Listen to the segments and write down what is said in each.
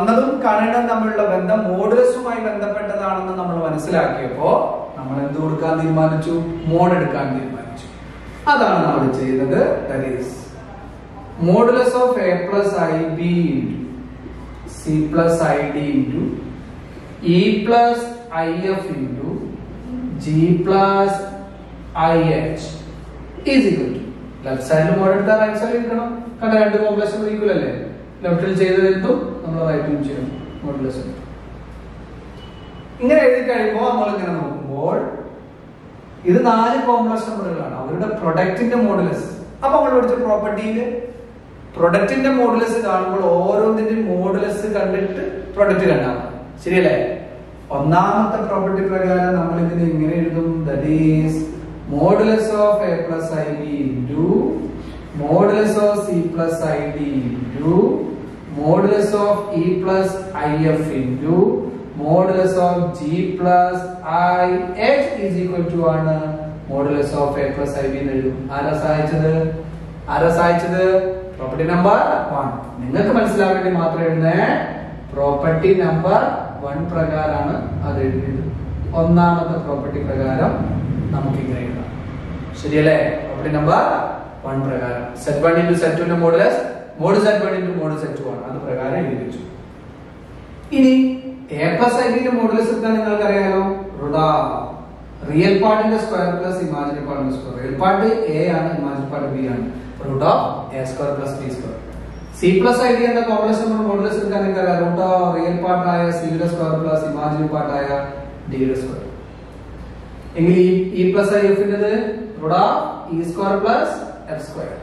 കാണുന്നതും കാണേണ്ടതും തമ്മിലുള്ള ബന്ധം മോഡുലസുമായി ബന്ധപ്പെട്ടതാണെന്ന് നമ്മൾ മനസ്സിലാക്കിയപ്പോ നമ്മൾ എന്ത് കൊടുക്കാൻ തീരുമാനിച്ചു? മോഡ് എടുക്കാൻ തീരുമാനിച്ചു. അതാണ് നമ്മൾ ചെയ്തത്. That is modulus of a plus ib into c plus id into e plus if into g plus ih is equal to left സൈഡിൽ മോഡ് എടുത്താൽ റൈറ്റ് സൈഡിൽ എടുക്കണം. കാരണം രണ്ട് കോംപ്ലക്സ് ഈക്വൽ അല്ലേ? ലെഫ്റ്റിൽ ചെയ്തതെടുത്തും നമ്മൾ റൈറ്റിലും ചെയ്യണം മോഡുലസ്. ഇങ്ങനെ എഴുതി കഴിയുമ്പോൾ നമ്മൾ ഇങ്ങനെ നോക്കുമ്പോൾ ഇത് 4 കോംപ്ലക്സ് നമ്പറുകളാണ്, അവരുടെ പ്രൊഡക്റ്റിന്റെ മോഡുലസ്. അപ്പൊ നമ്മൾ പഠിച്ച പ്രോപ്പർട്ടിയില് പ്രൊഡക്റ്റിന്റെ മോഡുലസ് കാണുമ്പോൾ ഓരോന്നിന്റെയും മോഡുലസ് കണ്ടിട്ട് പ്രൊഡക്റ്റ് കണ്ടാൽ മതി. ശരിയല്ലേ? ഒന്നാമത്തെ പ്രോപ്പർട്ടി പ്രകാരം നമ്മൾ ഇതിനെ ഇങ്ങനെ എഴുതും. That is modulus of a plus ib into modulus of c plus id into modulus of e plus if into modulus of g plus ih is equal to ആണ് modulus of a plus ib എന്ന് എഴുതും. ആരാ സഹായിച്ചത്? Property number 1. നിങ്ങൾക്ക് മനസ്സിലാക്കാൻ വേണ്ടി മാത്രം എഴുതുന്നേ. Property number 1 പ്രകാരമാണ് അത് എഴുതിയത്. ഒന്നാമത്തെ പ്രോപ്പർട്ടി പ്രകാരം നമുക്ക് ഇങ്ങനെ എഴുതാം. ശരിയല്ലേ? പ്രോപ്പർട്ടി നമ്പർ 1 പ്രകാരം z1 into z2 ന്റെ modulus mod z1 into mod z2 ആണ്. അത് പ്രകാരം എഴുതി വെച്ചു. ഇനി a plus ib ന്റെ മോഡുലസ് എടുത്താൽ നിങ്ങൾക്ക് അറിയാലോ. റിയൽ പാർട്ടിന്റെ സ്ക്വയർ പ്ലസ് ഇമാജിനറി പാർട്ടിന്റെ സ്ക്വയർ. റിയൽ പാർട്ട് a ആണ്, ഇമാജിനറി പാർട്ട് b ആണ്. root of a square plus b square. c plus id എന്ന കോംപ്ലക്സ് നമ്പർ മോഡുലസ് എടുക്കാൻ നിങ്ങൾക്ക് അറിയാം. root of റിയൽ പാർട്ട് ആയ c യുടെ സ്ക്വയർ പ്ലസ് ഇമാജിനറി പാർട്ട് ആയ d യുടെ സ്ക്വയർ. എങ്കിൽ e plus if ന്റേത് root of e square plus f square.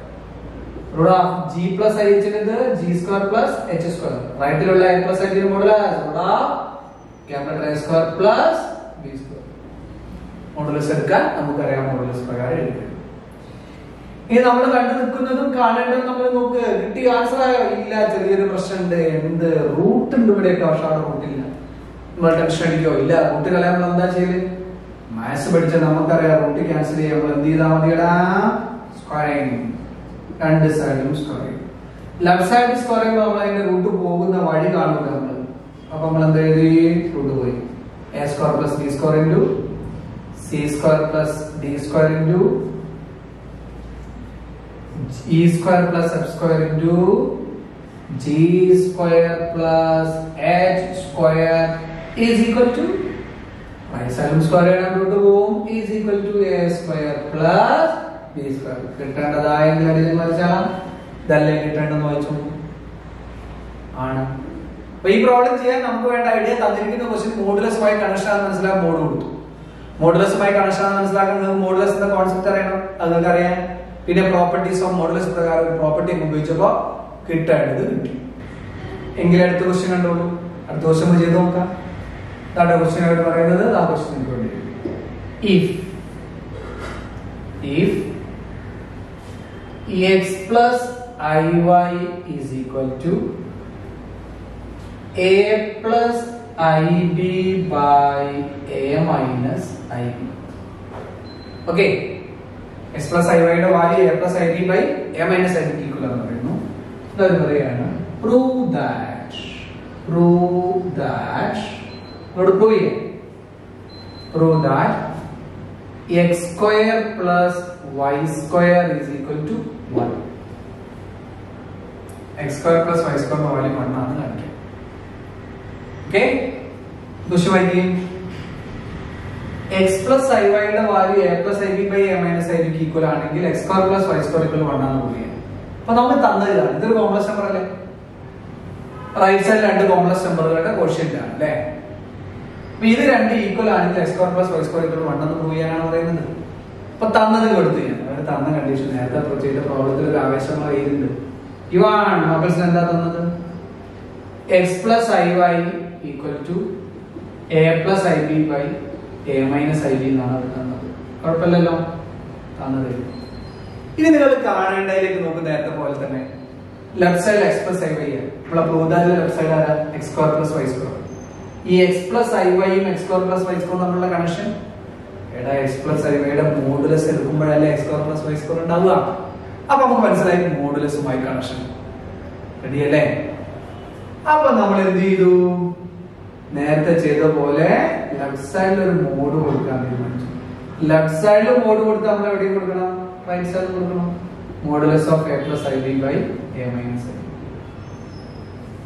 root of g plus i ന്റേത് g square plus h square. റൈറ്റിലുള്ള a plus i ന്റെ modulus root of capital A square plus b square. Modulus എടുക്കാൻ നമുക്കറിയാം. Modulus പ്രകാരം എഴുതി. ഇനി നമ്മൾ കണ്ടു നിൽക്കുന്നതും കാണേണ്ടതും നമ്മൾ നോക്ക്. കിട്ടിയ ആൻസർ ആയോ? ഇല്ല, ചെറിയൊരു പ്രശ്നമുണ്ട്. എന്ത്? റൂട്ട് ഉണ്ട് ഇവിടെയൊക്കെ, പക്ഷെ അവിടെ റൂട്ടില്ല. നമ്മൾ ടെൻഷൻ അടിക്കോ? ഇല്ല. റൂട്ട് കളയാൻ നമ്മൾ എന്താ ചെയ്യല്? മാത്സ് പഠിച്ച നമുക്കറിയാം. റൂട്ട് ക്യാൻസൽ ചെയ്യാൻ നമ്മൾ എന്ത് ചെയ്താൽ മതിയടാ? സ്ക്വയറിംഗ്. രണ്ട് സൈഡും സ്ക്വയറിംഗ്. ലെഫ്റ്റ് സൈഡ് സ്ക്വയർ ചെയ്യുമ്പോൾ നമ്മൾ അതിന്റെ റൂട്ട് പോകുന്ന വഴി കാണൂല നമ്മൾ. അപ്പൊ നമ്മൾ എന്താ എഴുതി? റൂട്ട് പോയി. a square plus b square into c square plus d square into e square plus f square into g square plus h square is equal to right side square and root പോവും is equal to a square plus b square. കിട്ടേണ്ടതായ എന്തെങ്കിലും വരച്ചാൽ ഇതല്ലേ കിട്ടേണ്ടെന്ന് വായിച്ചു ആണ്. അപ്പൊ ഈ problem ചെയ്യാൻ നമുക്ക് വേണ്ട ഐഡിയ തന്നിരിക്കുന്ന ക്വസ്റ്റ്യൻ മോഡുലസുമായി കണക്ഷൻ ആണെന്ന് മനസ്സിലാക്കാൻ മോഡ് കൊടുത്തു. മോഡുലസുമായി കണക്ഷൻ ആണെന്ന് മനസ്സിലാക്കാൻ നിങ്ങൾക്ക് മോഡുലസിന്റെ കോൺസെപ്റ്റ് അറിയണം. അത് നിങ്ങൾക്ക് അറിയാൻ. പിന്നെ പ്രോപ്പർട്ടീസ് ഓഫ് മോഡുലസ് പ്രകാരം ഒരു പ്രോപ്പർട്ടി ഉപയോഗിച്ചപ്പോ കിട്ടേണ്ടത് കിട്ടി. എങ്കിൽ അടുത്ത ക്വസ്റ്റ്യൻ കണ്ടോളൂ. അടുത്ത ക്വസ്റ്റ്യൻ ചെയ്ത് നോക്കാം. അതാണ് ക്വസ്റ്റ്യൻ ആയിട്ട് പറയുന്നത്. ആ ക്വസ്റ്റ്യൻ വേണ്ടി if x plus iy is equal to a plus ib by a minus ib. Okay, x plus iy യുടെ value a plus ib by a minus ib equal ആണെന്ന് പറയുന്നു. അത് പറയാണ് prove that x square plus y square is equal to 1. x square plus y square ന്റെ value 1 ആണെന്ന് കാണിക്കാം. Okay, ദുഷ്വായി x plus iy യുടെ value a plus ib by a minus ib ക്ക് equal ആണെങ്കിൽ x square plus y square equal 1 ആണെന്ന് പറയാം. അപ്പോൾ നമ്മൾ തന്നതാണ്. ഇതൊരു കോംപ്ലക്സ് നമ്പർ അല്ലേ? റൈറ്റ് സൈഡിൽ രണ്ട് കോംപ്ലക്സ് നമ്പറുകളുടെ കോഷ്യന്റ് ആണ് അല്ലേ? അപ്പൊ ഇത് രണ്ട് ഈക്വൽ ആണെങ്കിൽ x square plus y square equal 1 എന്ന് പ്രൂവ് ചെയ്യാനാണ് പറയുന്നത്. അപ്പൊ തന്നത് കൊടുത്തു ഞാൻ. അവർ തന്ന കണ്ടീഷൻ നേരത്തെ ചെയ്ത പ്രോബ്ലത്തിൽ ഒരു ആവേശമുള്ള രീതിയുണ്ട്. ഇവാണ് മക്കൾസിന് എന്താ തന്നത്? x plus iy equal to a plus ib by a minus ib എന്നാണ് അവർ തന്നത്. കുഴപ്പമില്ലല്ലോ, തന്നത്. ഇനി നിങ്ങൾ കാണേണ്ടതിലേക്ക് നോക്കുന്ന നേരത്തെ പോലെ തന്നെ left side x plus iy ആണ്. നമ്മളെ പ്രൂവ് ലെഫ്റ്റ് സൈഡ് ആരാ? x square plus y square. ഈ x plus iy യും x square plus y square തമ്മിലുള്ള കണക്ഷൻ എടാ x plus iy യുടെ modulus എടുക്കുമ്പോഴല്ലേ x square plus y square ഉണ്ടാവുക. അപ്പൊ നമുക്ക് മനസ്സിലായി മോഡുലസുമായി കണക്ഷൻ. റെഡി അല്ലേ? അപ്പൊ നമ്മൾ എന്ത് ചെയ്തു? നേരത്തെ ചെയ്ത പോലെ ലെഫ്റ്റ് സൈഡിൽ ഒരു മോഡ് കൊടുക്കാൻ തീരുമാനിച്ചു. ലെഫ്റ്റ് സൈഡിൽ മോഡ് കൊടുത്താൽ നമ്മൾ എവിടെയും കൊടുക്കണം? റൈറ്റ് സൈഡിൽ കൊടുക്കണം. Modulus of a plus ib by a minus ib.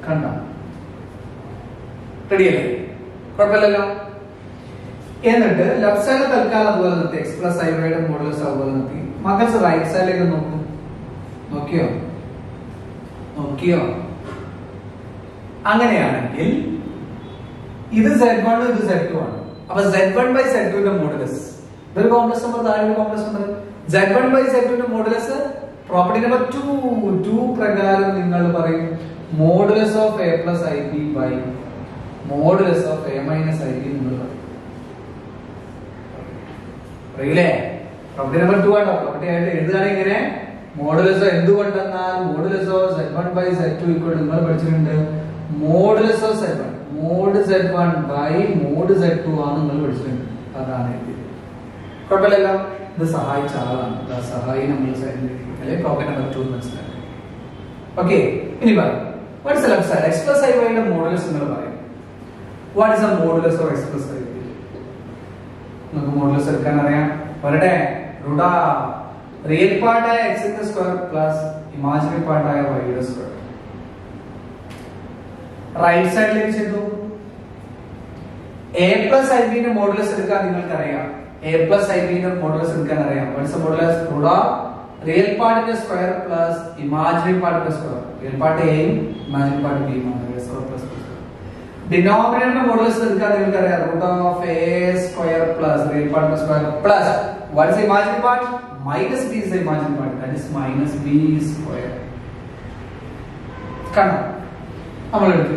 കണ്ട റെഡിയല്ലേ? കുഴപ്പമില്ലല്ലോ. എന്നിട്ട് ലെഫ്റ്റ് സൈഡ് തൽക്കാലം അതുപോലെ നിർത്തി. എക്സ് പ്ലസ് ഐ വൈയുടെ മോഡുലസ് അതുപോലെ നിർത്തി. മക്കൾസ് റൈറ്റ് സൈഡിലേക്ക് നോക്കിയോ? അങ്ങനെയാണെങ്കിൽ ഇത് Z1 ഇത് Z2 ആണ്. അപ്പൊ Z1 by Z2 ന്റെ മോഡുലസ്, ഇതൊരു കോംപ്ലക്സ് നമ്പർ, താഴെ complex number. Z1 by Z2 ന്റെ മോഡുലസ് പ്രോപ്പർട്ടി നമ്പർ 2 പ്രകാരം നിങ്ങൾ പറയും modulus of a plus ib by modulus of a minus ib നിങ്ങൾ പറയും. അറിയില്ലേ? പ്രോപ്പർട്ടി നമ്പർ 2 ആണ്. പ്രോപ്പർട്ടി ആയിട്ട് എഴുതുകയാണെങ്കിൽ ഇങ്ങനെ മോഡുലസ് എന്തുകൊണ്ടെന്നാൽ modulus of Z1 by Z2 equal നിങ്ങൾ പഠിച്ചിട്ടുണ്ട് modulus of Z1 mod Z1 by mod Z2 ആണ് നിങ്ങൾ പഠിച്ചിട്ടുണ്ട്. അതാണ് എഴുതിയത്. കുഴപ്പമില്ലല്ലോ. ഇത് സഹായിച്ച ആളാണ്. സഹായി നമ്മൾ സൈഡിൽ പ്രോപ്പർട്ടി നമ്പർ 2 മനസ്സിലാക്കി. ഓക്കെ, ഇനി പറയും what is left side? X plus i വൈയുടെ മോഡുലസ് നിങ്ങൾ പറയും. What is a modulus of x plus i y? നമുക്ക് മോഡുലസ് എടുക്കാൻ അറിയാം. വരട്ടെ. റുഡാ റിയൽ പാർട്ടായ എക്സിന്റെ സ്ക്വയർ പ്ലസ് ഇമാജിനറി പാർട്ടായ വൈയുടെ സ്ക്വയർ. റൈറ്റ് സൈഡിലേക്ക് ചെയ്തു. a plus ib ന്റെ മോഡുലസ് എടുക്കാൻ നിങ്ങൾക്ക് അറിയാം. a plus ib ന്റെ മോഡുലസ് എടുക്കാൻ അറിയാം. What is the modulus? റുഡാ റിയൽ പാർട്ടിന്റെ സ്ക്വയർ പ്ലസ് ഇമാജിനറി പാർട്ടിന്റെ സ്ക്വയർ. റിയൽ പാർട്ട് a യും ഇമാജിനറി പാർട്ട് b യും ആണ്. സ്ക്വയർ പ്ലസ് ഡിനോമിനേറ്ററിന്റെ മോഡുലസ് എടുക്കാൻ നിങ്ങൾക്ക് അറിയാം. Root of a square plus real പാർട്ടിന്റെ square plus what is imaginary part? minus b is the imaginary part, that is minus b square. കണ്ടോ? നമ്മൾ എടുത്തു.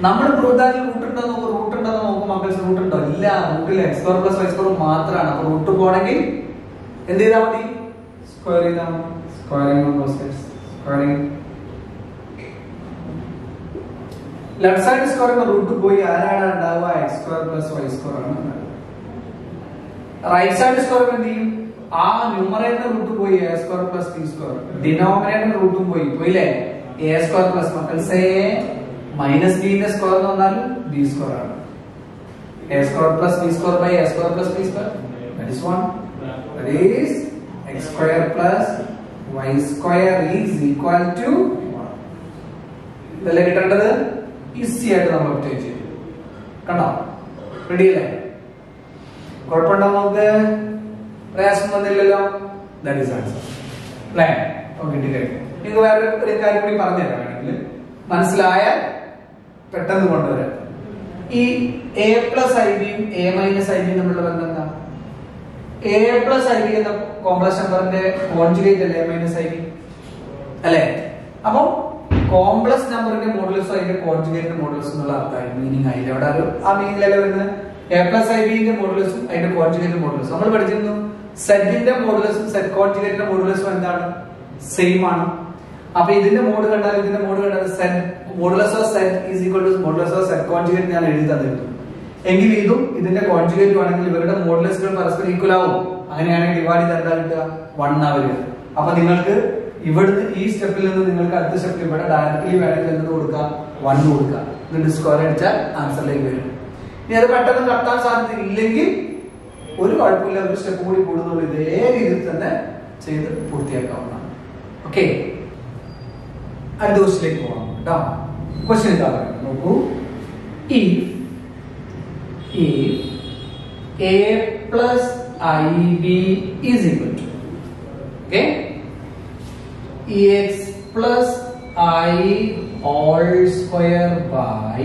നമ്മൾ റൂട്ട് ഉണ്ടോ നോക്കും മക്കൾസ്. റൂട്ട് ഉണ്ടോ? ഇല്ല. റൂട്ടിൽ x square plus y square മാത്രമാണ്. അപ്പൊ റൂട്ട് പോണെങ്കിൽ എന്ത് ചെയ്താൽ മതി? സ്ക്വയർ ചെയ്താൽ മതി. Squaring left side square root പോയി ആരാണ് ഉണ്ടാവുക? X square plus y square ആണ് ഉണ്ടാവുക. റൈറ്റ് സൈഡ് സ്ക്വയർ എന്ത് ചെയ്യും? ആ ന്യൂമറേറ്റർ റൂട്ട് പോയി a square plus b square. Denominator റൂട്ടും പോയില്ലേ? എ സ്ക്വയർ പ്ലസ് മക്കൾസേ മൈനസ് ബിന്റെ സ്ക്വയർ എന്ന് പറഞ്ഞാൽ ബി സ്ക്വയർ ആണ്. A square plus b square by a square plus b square, that is 1. That is x square plus y square is equal to 1. ഇതല്ലേ കിട്ടേണ്ടത്? Easy ആയിട്ട് നമ്മൾ obtain ചെയ്തു. കണ്ടോ? റെഡി അല്ലേ? കുഴപ്പമുണ്ടോ? നമുക്ക് പ്രയാസം വന്നില്ലല്ലോ. That is answer. അല്ലേ? നിങ്ങൾക്ക് വേറെ ഒരു കാര്യം കൂടി പറഞ്ഞു തരാം വേണമെങ്കിൽ മനസ്സിലായാൽ പെട്ടെന്ന് കൊണ്ടുവരാം. ഈ a പ്ലസ് ഐ ബിയും a മൈനസ് ഐ ബിയും തമ്മിലുള്ള ബന്ധം എന്താ? a പ്ലസ് ഐ ബി എന്ന കോംപ്ലക്സ് നമ്പറിന്റെ കോൺജുഗേറ്റ് അല്ലേ a മൈനസ് ഐ ബി അല്ലേ? അപ്പം കോംപ്ലക്സ് നമ്പറിന്റെ മോഡുലസും അതിന്റെ കോൺജുഗേറ്റിന്റെ മോഡുലസും എന്നുള്ള അർത്ഥമായി മീനിങ് ആയില്ല. അവിടെ ആ മീനിങ്ങല്ലേ വരുന്നത്? a പ്ലസ് ഐ ബിന്റെ മോഡുലസും അതിന്റെ കോൺജുഗേറ്റിന്റെ മോഡുലസും നമ്മൾ പഠിച്ചിരുന്നു. സെറ്റിന്റെ മോഡുലസും സെറ്റ് കോൺജുഗേറ്റിന്റെ മോഡുലസും എന്താണ്? സെയിം ആണ്. അപ്പൊ ഇതിന്റെ മോഡ് കണ്ടാൽ ഇതിന്റെ മോഡ് കണ്ടാൽ set modulus of set is equal to modulus of set conjugate ഞാൻ എഴുതി തന്നിരുന്നു. എങ്കിൽ ഇതും ഇതിന്റെ കോൺജുഗേറ്റ് ആണെങ്കിൽ ഇവരുടെ മോഡുലസുകൾ പരസ്പരം ഈക്വൽ ആവും. അങ്ങനെയാണെങ്കിൽ ഡിവൈഡ് ചെയ്ത് എന്താ കിട്ടുക? 1 ആ വരിക. അപ്പൊ നിങ്ങൾക്ക് ഇവിടുന്ന് ഈ സ്റ്റെപ്പിൽ നിന്ന് നിങ്ങൾക്ക് അടുത്ത സ്റ്റെപ്പിൽ ഇവിടെ ഡയറക്ട്ലി വേണമെങ്കിൽ എന്ത് കൊടുക്കുക? 1 കൊടുക്കുക. എന്നിട്ട് സ്ക്വയർ അടിച്ചാൽ ആൻസറിലേക്ക് വരും. ഇനി അത് പെട്ടെന്ന് കട്ടാൻ സാധ്യത ഇല്ലെങ്കിൽ ഒരു കുഴപ്പമില്ല, ഒരു സ്റ്റെപ്പ് കൂടി കൂടുതൽ ഇതേ രീതിയിൽ തന്നെ ചെയ്ത് പൂർത്തിയാക്കാവുന്നതാണ്. ഓക്കെ, അടുത്ത ക്വസ്റ്റിലേക്ക് പോകാം കേട്ടോ. ക്വസ്റ്റ്യൻ എന്താ പറയുന്നത് നോക്കൂ. If a plus ib is equal to x plus I whole square by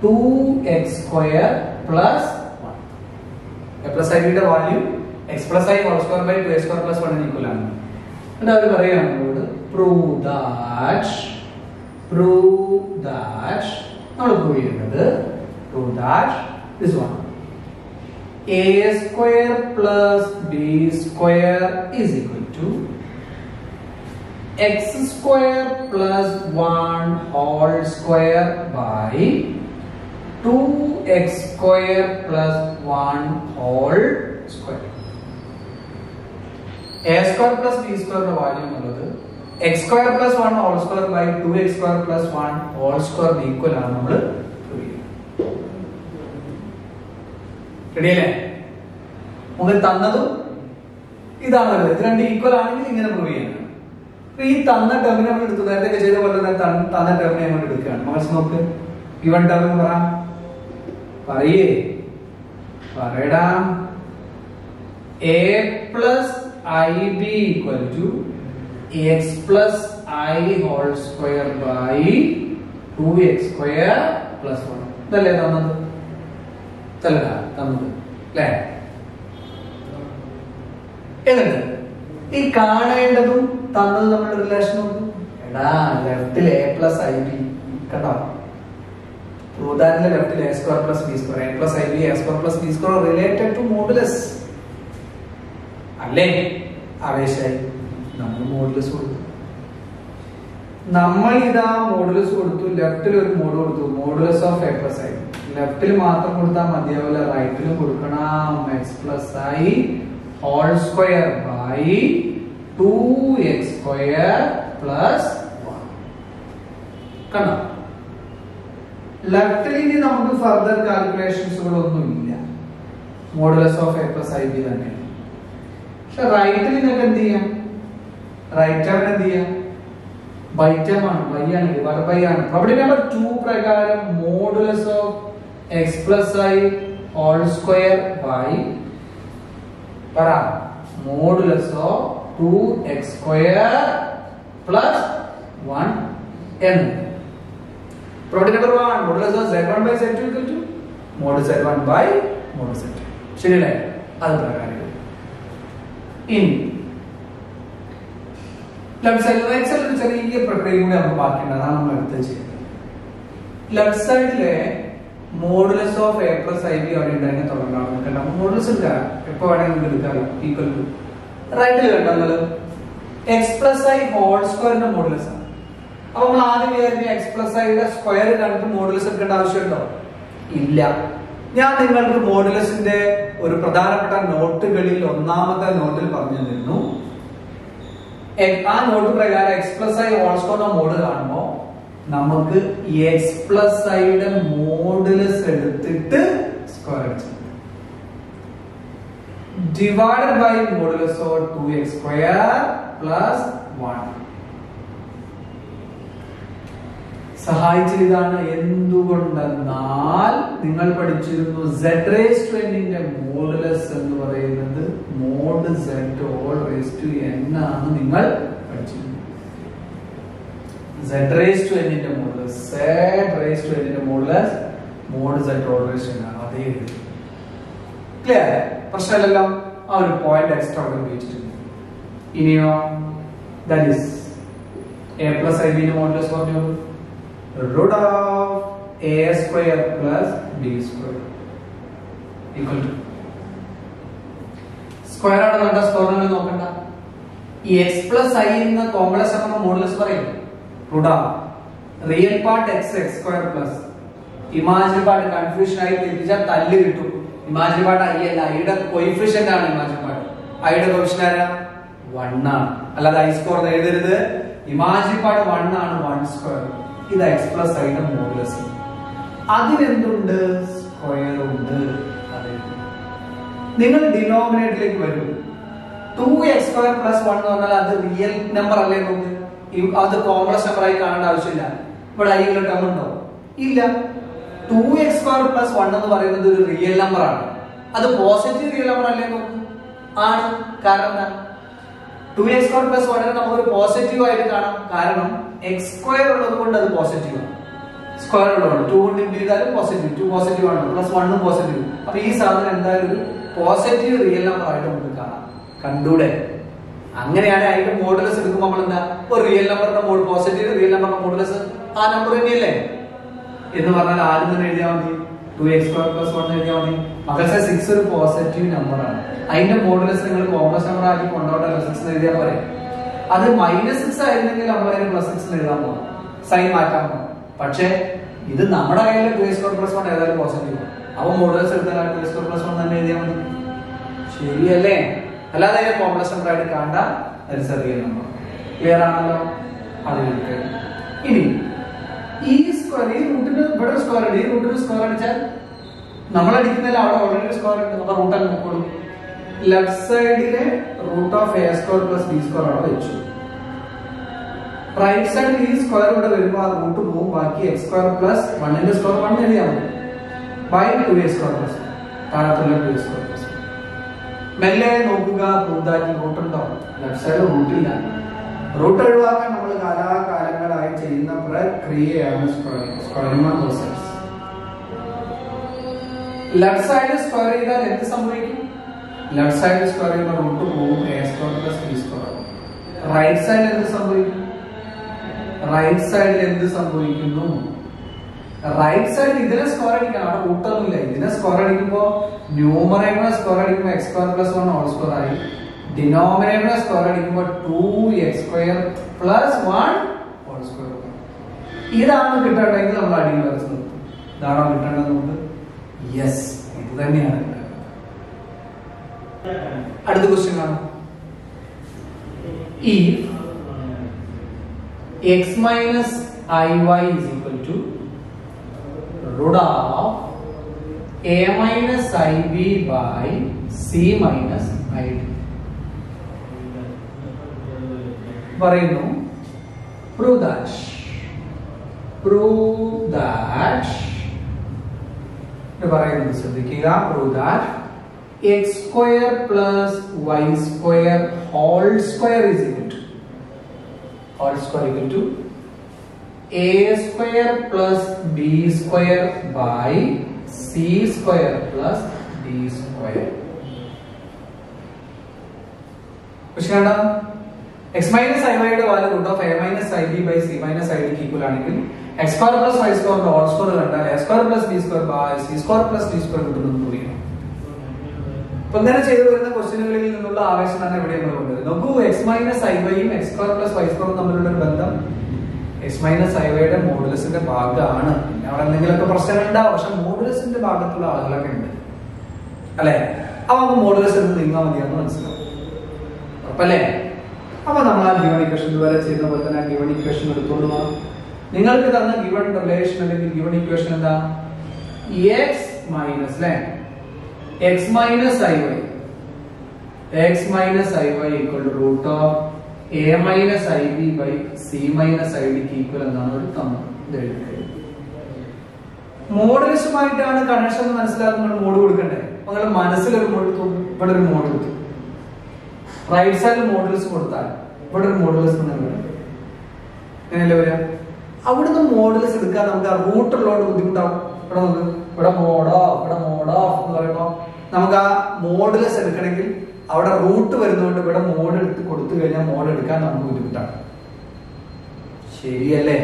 2x square plus 1. a plus ib യുടെ value x plus I whole square by 2x square plus 1 equal ആണ്. എന്താ അവർ പറയാം നമ്മളോട്? prove that നമ്മൾ prove ചെയ്യുന്നത് prove that this one a square plus b square is equal to x square plus 1 whole square by 2x square plus 1 whole square. a square plus b square ന്റെ value എന്നുള്ളത് x square plus 1 whole square by 2x square plus 1 whole square equal ആണ് നമ്മൾ ready അല്ലേ? മുകളിൽ തന്നതും ഇതാണ് വരുന്നത്. ഇത് രണ്ട് ഈക്വൽ ആണെങ്കിൽ ഇങ്ങനെ പ്രൂവ് ചെയ്യണം. ഈ തന്ന ടേമിനെ നമ്മൾ എടുത്തു, നേരത്തെ ചെയ്ത പോലെ തന്നെ തന്ന ടേമിനെ നമ്മൾ എടുക്കുകയാണ്. മനസ്സ് നോക്ക്, ഇവൻ ടേം പറയടാ. a plus ib equal to x plus I whole square by 2x square plus 1. ഇതല്ലേ തന്നത്? അല്ലേ? എന്നിട്ട് ഈ കാണേണ്ടതും തന്നത് നമ്മുടെ റിലേഷൻ നോക്കും. എടാ ലെഫ്റ്റിൽ a plus ib കണ്ടോ? ലെഫ്റ്റിൽ a square plus b square, a plus ib a square plus b square related to modulus അല്ലേ? ആവേശായി നമ്മൾ മോഡുലസ് കൊടുത്തു. നമ്മൾ ഇതാ മോഡുലസ് കൊടുത്തു, ലെഫ്റ്റിൽ ഒരു മോഡ് കൊടുത്തു, modulus of a plus i. ലെഫ്റ്റിൽ മാത്രം കൊടുത്താൽ മതിയാവില്ല, റൈറ്റിലും കൊടുക്കണം. X plus i whole square by 2x square plus 1. കണ്ടോ? ലെഫ്റ്റിൽ ഇനി നമുക്ക് ഫർദർ കാൽക്കുലേഷൻസുകളൊന്നും ഇല്ല, modulus of a plus i b തന്നെ. പക്ഷെ റൈറ്റിൽ നിങ്ങൾക്ക് എന്ത് ചെയ്യാം? റൈറ്റ് ടേം എന്ത് ചെയ്യാം? ബൈ ടേം ആണ്, ബൈ ആണ്, ഡിവൈഡ് ബൈ ആണ്. പ്രോപ്പർട്ടി നമ്പർ 2 പ്രകാരം modulus of x plus i whole square by modulus of 2x square plus 1 എന്ന്. Property number 1 modulus of z1 by z2 equal to mod z1 by mod z2. ശരിയല്ലേ? അത് പ്രകാരം ഇനി left സൈഡിൽ right സൈഡിൽ ഒരു ചെറിയ പ്രക്രിയ കൂടി നമുക്ക് ബാക്കിയുണ്ട്, അതാണ് നമ്മൾ എടുത്ത് ചെയ്യുന്നത്. ലെഫ്റ്റ് സൈഡിലെ modulus of a plus i B അവിടെ ഉണ്ടായിരുന്നെ തുടങ്ങണം. മോഡുലസ് എടുക്കാം, എപ്പോ വേണമെങ്കിൽ എടുക്കാം, ഈക്വൽ ടു റൈറ്റിൽ കണ്ടത് എക്സ് പ്ലസ് ഐ ഹോൾ സ്ക്വയറിന്റെ മോഡുലസ് ആണ്. അപ്പൊ നമ്മൾ ആദ്യം വിചാരിച്ച എക്സ് പ്ലസ് ഐയുടെ സ്ക്വയർ കണ്ടിട്ട് മോഡുലസ് എടുക്കേണ്ട ആവശ്യമുണ്ടോ? ഇല്ല. ഞാൻ നിങ്ങൾക്ക് മോഡുലസിന്റെ ഒരു പ്രധാനപ്പെട്ട നോട്ടുകളിൽ ഒന്നാമത്തെ നോട്ടിൽ പറഞ്ഞു തന്നിരുന്നു. ആ നോട്ട് പ്രകാരം എക്സ് പ്ലസ് ഐ ഹോൾ സ്ക്വയറിന്റെ മോഡ് കാണുമ്പോ നമുക്ക് എക്സ് പ്ലസ് ഐയുടെ മോഡുലസ് എടുത്തിട്ട് സ്ക്വയർ അടിച്ചു divided by modulus of 2x square plus 1. സഹായിച്ചതാണ്. എന്തുകൊണ്ടെന്നാൽ നിങ്ങൾ പഠിച്ചിരുന്നു z raised to n ന്റെ മോഡുലസ് എന്ന് പറയുന്നത് mod z all raised to n ആണ്. നിങ്ങൾ പഠിച്ചിരുന്നു z raised to n ന്റെ modulus, z raised to n ന്റെ modulus mod z all raised to n ആണ്. അതേ ക്ലിയർ? പ്രശ്നമില്ലല്ലോ. ആ ഒരു പോയിന്റ് എക്സ്ട്രാ ഉപയോഗിച്ചിട്ടുണ്ട്. ഇനിയോ that is a plus ib ന്റെ മോഡുലസ് പറഞ്ഞു root of a square plus b square equal to square ആണ് കണ്ട, സ്ക്വയർ നോക്കണ്ട. ഈ x plus i എന്ന കോംപ്ലക്സ് നമ്പർ മോഡുലസ് പറയും root of real part x x square plus imaginary part confusion ആയി തിരിച്ചാൽ തല്ല് കിട്ടും. ഇമാജിനറി പാർട്ട് i അല്ല, i യുടെ കോഎഫിഷ്യന്റ് ആണ് ഇമാജിനറി പാർട്ട്. i യുടെ കോഎഫിഷ്യന്റ് ആരാ? 1 ആണ്. അല്ലാതെ i സ്ക്വയർ എഴുതരുത്. ഇമാജിനറി പാർട്ട് 1 ആണ്, 1 സ്ക്വയർ. ഇത് എക്സ് പ്ലസ് ഐയുടെ മോഡുലസ്. അതിനെന്തുണ്ട്? സ്ക്വയർ ഉണ്ട്. നിങ്ങൾ ഡിനോമിനേറ്ററിലേക്ക് വരും. 2x സ്ക്വയർ പ്ലസ് 1 എന്ന് പറഞ്ഞാൽ അത് റിയൽ നമ്പർ അല്ലേ? നോക്ക്, അത് കോംപ്ലക്സ് നമ്പർ ആയി കാണേണ്ട ആവശ്യമില്ല. ഇവിടെ ഐ ടേം ഉണ്ടോ? ഇല്ല. 2x സ്ക്വയർ പ്ലസ് 1 എന്ന് പറയുന്നത് ഒരു റിയൽ നമ്പർ ആണ്. അത് പോസിറ്റീവ് റിയൽ നമ്പർ അല്ലേ? നോക്ക്, ആണ്. കാരണം 2x സ്ക്വയർ പ്ലസ് 1 നമുക്ക് പോസിറ്റീവ് ആയിട്ട് കാണാം. കാരണം എക്സ് സ്ക്വയർ ഉള്ളത് കൊണ്ട് അത് പോസിറ്റീവ് ആണ്. സ്ക്വയർ ഉള്ളതുകൊണ്ട് 2 കൊണ്ട് ഇൻറ്റു ചെയ്താലും പോസിറ്റീവ്, 2 പോസിറ്റീവ് ആണ്, പ്ലസ് 1 പോസിറ്റീവ്. അപ്പൊ ഈ സാധനം എന്തായാലും ഒരു പോസിറ്റീവ് റിയൽ നമ്പർ ആയിട്ട് നമുക്ക് കാണാം. കണ്ടൂടെ? അങ്ങനെയാണ് അതിന്റെ മോഡുലസ് എടുക്കുമ്പോൾ നമ്മൾ എന്താ, ഒരു റിയൽ നമ്പറിന്റെ മോഡ് പോസിറ്റീവ്, റിയൽ നമ്പറിന്റെ മോഡുലസ് ആ നമ്പർ തന്നെയല്ലേ എന്ന് പറഞ്ഞാൽ ആദ്യം തന്നെ എഴുതിയാൽ മതി. 2x സ്ക്വയർ പ്ലസ് 1 എഴുതിയാൽ മതി. മക്കളെ 6 ഒരു പോസിറ്റീവ് നമ്പർ ആണ്. അതിന്റെ മോഡുലസ് നിങ്ങൾ കോംപ്ലക്സ് നമ്പർ ആക്കി കൊണ്ടോട്ടല്ലോ, 6 എഴുതിയാൽ പോരെ. അത് -6 ആയിരുന്നെങ്കിൽ നമ്മൾ അതിന് +6 എഴുതാൻ പോകും, സൈൻ മാറ്റാൻ പോകും. പക്ഷെ ഇത് നമ്മുടെ കയ്യിലെ 2x സ്ക്വയർ പ്ലസ് 1 ഏതായാലും പോസിറ്റീവ് ആണ്. അപ്പൊ മോഡുലസ് എടുത്താൽ 2x സ്ക്വയർ പ്ലസ് 1 തന്നെ എഴുതിയാൽ മതി. ശരിയല്ലേ? അല്ലാതെ അതിനെ കോംപ്ലക്സ് നമ്പർ ആയിട്ട് കാണണ്ട, റിയൽ നമ്പർ. ക്ലിയർ ആണല്ലോ? അത് ഇനി ഈ സ്ക്വയർ, ഈ റൂട്ടിന് ഇവിടെ സ്ക്വയർ ഉണ്ട്, ഈ റൂട്ടിന് സ്ക്വയർ അടിച്ചാൽ നമ്മൾ അടിക്കുന്നതിൽ അവിടെ ഓൾറെഡി സ്ക്വയർ ഉണ്ട്, നമ്മൾ റൂട്ടാൽ നോക്കോളൂ. ലെഫ്റ്റ് സൈഡിലെ root of a square plus b square അവിടെ വെച്ചു. റൈറ്റ് സൈഡിൽ ഈ സ്ക്വയർ ഇവിടെ വരുമ്പോൾ ആ റൂട്ട് പോകും, ബാക്കി എക്സ് സ്ക്വയർ പ്ലസ് 1ന്റെ സ്ക്വയർ 1 എഴുതിയാൽ മതി, ബൈ 2a സ്ക്വയർ പ്ലസ് താഴത്തുള്ള 2a സ്ക്വയർ പ്ലസ്. മെല്ലെ നോക്കുക, റൂട്ട് ഉണ്ടോ? Left side റൂട്ടില്ല. റൂട്ട് ഒഴിവാക്കാൻ നമ്മൾ കാലാകാലങ്ങളായി ചെയ്യുന്ന പ്രക്രിയയാണ് squaring of both. Left side square ചെയ്താൽ എന്ത് സംഭവിക്കും? ലെഫ്റ്റ് സൈഡ് സ്ക്വയർ ചെയ്യുമ്പോൾ റൂട്ട് പോകും, a square plus b square. Right സൈഡിൽ എന്ത് സംഭവിക്കും? റൈറ്റ് സൈഡിൽ എന്ത് സംഭവിക്കുന്നു? റൈറ്റ് സൈഡ് ഇതിനെ സ്ക്വയർ അടിക്കണം, അവിടെ റൂട്ടൊന്നുമില്ല. ഇതിനെ സ്ക്വയർ അടിക്കുമ്പോൾ ന്യൂമറേറ്ററിനെ സ്ക്വയർ അടിക്കുമ്പോൾ x square plus 1 whole square ആയി. ഡിനോമിനേറ്ററിനെ സ്ക്വയർ അടിക്കുമ്പോൾ 2x square plus 1 whole square. ഇതാണ് കിട്ടേണ്ടതെങ്കിൽ നമ്മൾ അടിയിൽ വരച്ച് നിർത്തും. ഇതാണോ കിട്ടേണ്ടത് നമുക്ക്? യെസ്, ഇത് തന്നെയാണ്. അടുത്ത ക്വസ്റ്റ്യൻ ആണ്, if x minus iy is equal to root of a minus ib by c minus id. പറയുന്നു prove that പറയുന്നത് ശ്രദ്ധിക്കുക. prove that x square plus y square whole square is equal to a square plus b square by c square plus d square. question x minus iy യുടെ value root of a minus ib by c minus id ക്ക് equal ആണെങ്കിൽ x square plus y square ന്റെ whole square കണ്ടാൽ a square plus b square by c square plus d square കിട്ടുമെന്ന് പറയും. അപ്പോൾ ഇങ്ങനെ ചെയ്തു വരുന്ന ക്വസ്റ്റ്യനുകളിൽ നിന്നുള്ള ആവേശം തന്നെ ഇവിടെ നമ്മൾ കൊണ്ടുവരുന്നത്. നോക്കൂ, x minus iy-യും x square plus y square തമ്മിലുള്ള ഒരു ബന്ധം x minus iy-യുടെ മോഡുലസിന്റെ ഭാഗമാണ്. അവിടെ എന്തെങ്കിലുമൊക്കെ പ്രശ്നങ്ങൾ ഉണ്ടാവും, പക്ഷെ മോഡുലസിന്റെ ഭാഗത്തുള്ള ആളുകളൊക്കെ ഉണ്ട് അല്ലെ? അപ്പൊ നമുക്ക് മോഡുലസ് എന്ന് നീങ്ങാൻ മതിയാന്ന് മനസ്സിലാവും, ഉറപ്പല്ലേ? അപ്പൊ നമ്മൾ ആ ഗിവൺ ഇക്വേഷൻ ഇതുവരെ ചെയ്യുന്ന പോലെ തന്നെ ഗിവൺ ഇക്വേഷൻ എടുത്തോണ്ട് പോകാം. നിങ്ങൾക്ക് തന്ന ഗിവൺ റിലേഷൻ അല്ലെങ്കിൽ ഗിവൺ ഇക്വേഷൻ എന്താ? x minus x minus iy equal to root of a minus ib by c minus id ക്ക് ഈക്വൽ എന്നാണ് ഒരു തന്നത്. മോഡുലസുമായിട്ടാണ് കണക്ഷൻ മനസ്സിലാക്കുന്നത്. മോഡ് കൊടുക്കണ്ടേ? നിങ്ങൾ മനസ്സിലൊരു മോഡ് കൊടുത്തു, ഇവിടെ ഒരു മോഡ് കൊടുത്തു. റൈറ്റ് സൈഡിൽ മോഡുലസ് കൊടുത്താൽ ഇവിടെ ഒരു മോഡുലസ് അങ്ങനെയല്ലേ വരിക? അവിടുന്ന് മോഡുലസ് എടുക്കാൻ നമുക്ക് ആ റൂട്ടുള്ളതുകൊണ്ട് ബുദ്ധിമുട്ടാവും. ഇവിടെ മോഡോ എന്ന് പറയുമ്പോൾ നമുക്ക് ആ മോഡുലസ് എടുക്കണമെങ്കിൽ അവിടെ റൂട്ട് വരുന്നതുകൊണ്ട് ഇവിടെ മോഡ് എടുത്ത് കൊടുത്തു കഴിഞ്ഞാൽ മോഡ് എടുക്കാൻ നമുക്ക് ബുദ്ധിമുട്ടാണ്. ശരിയല്ലേ?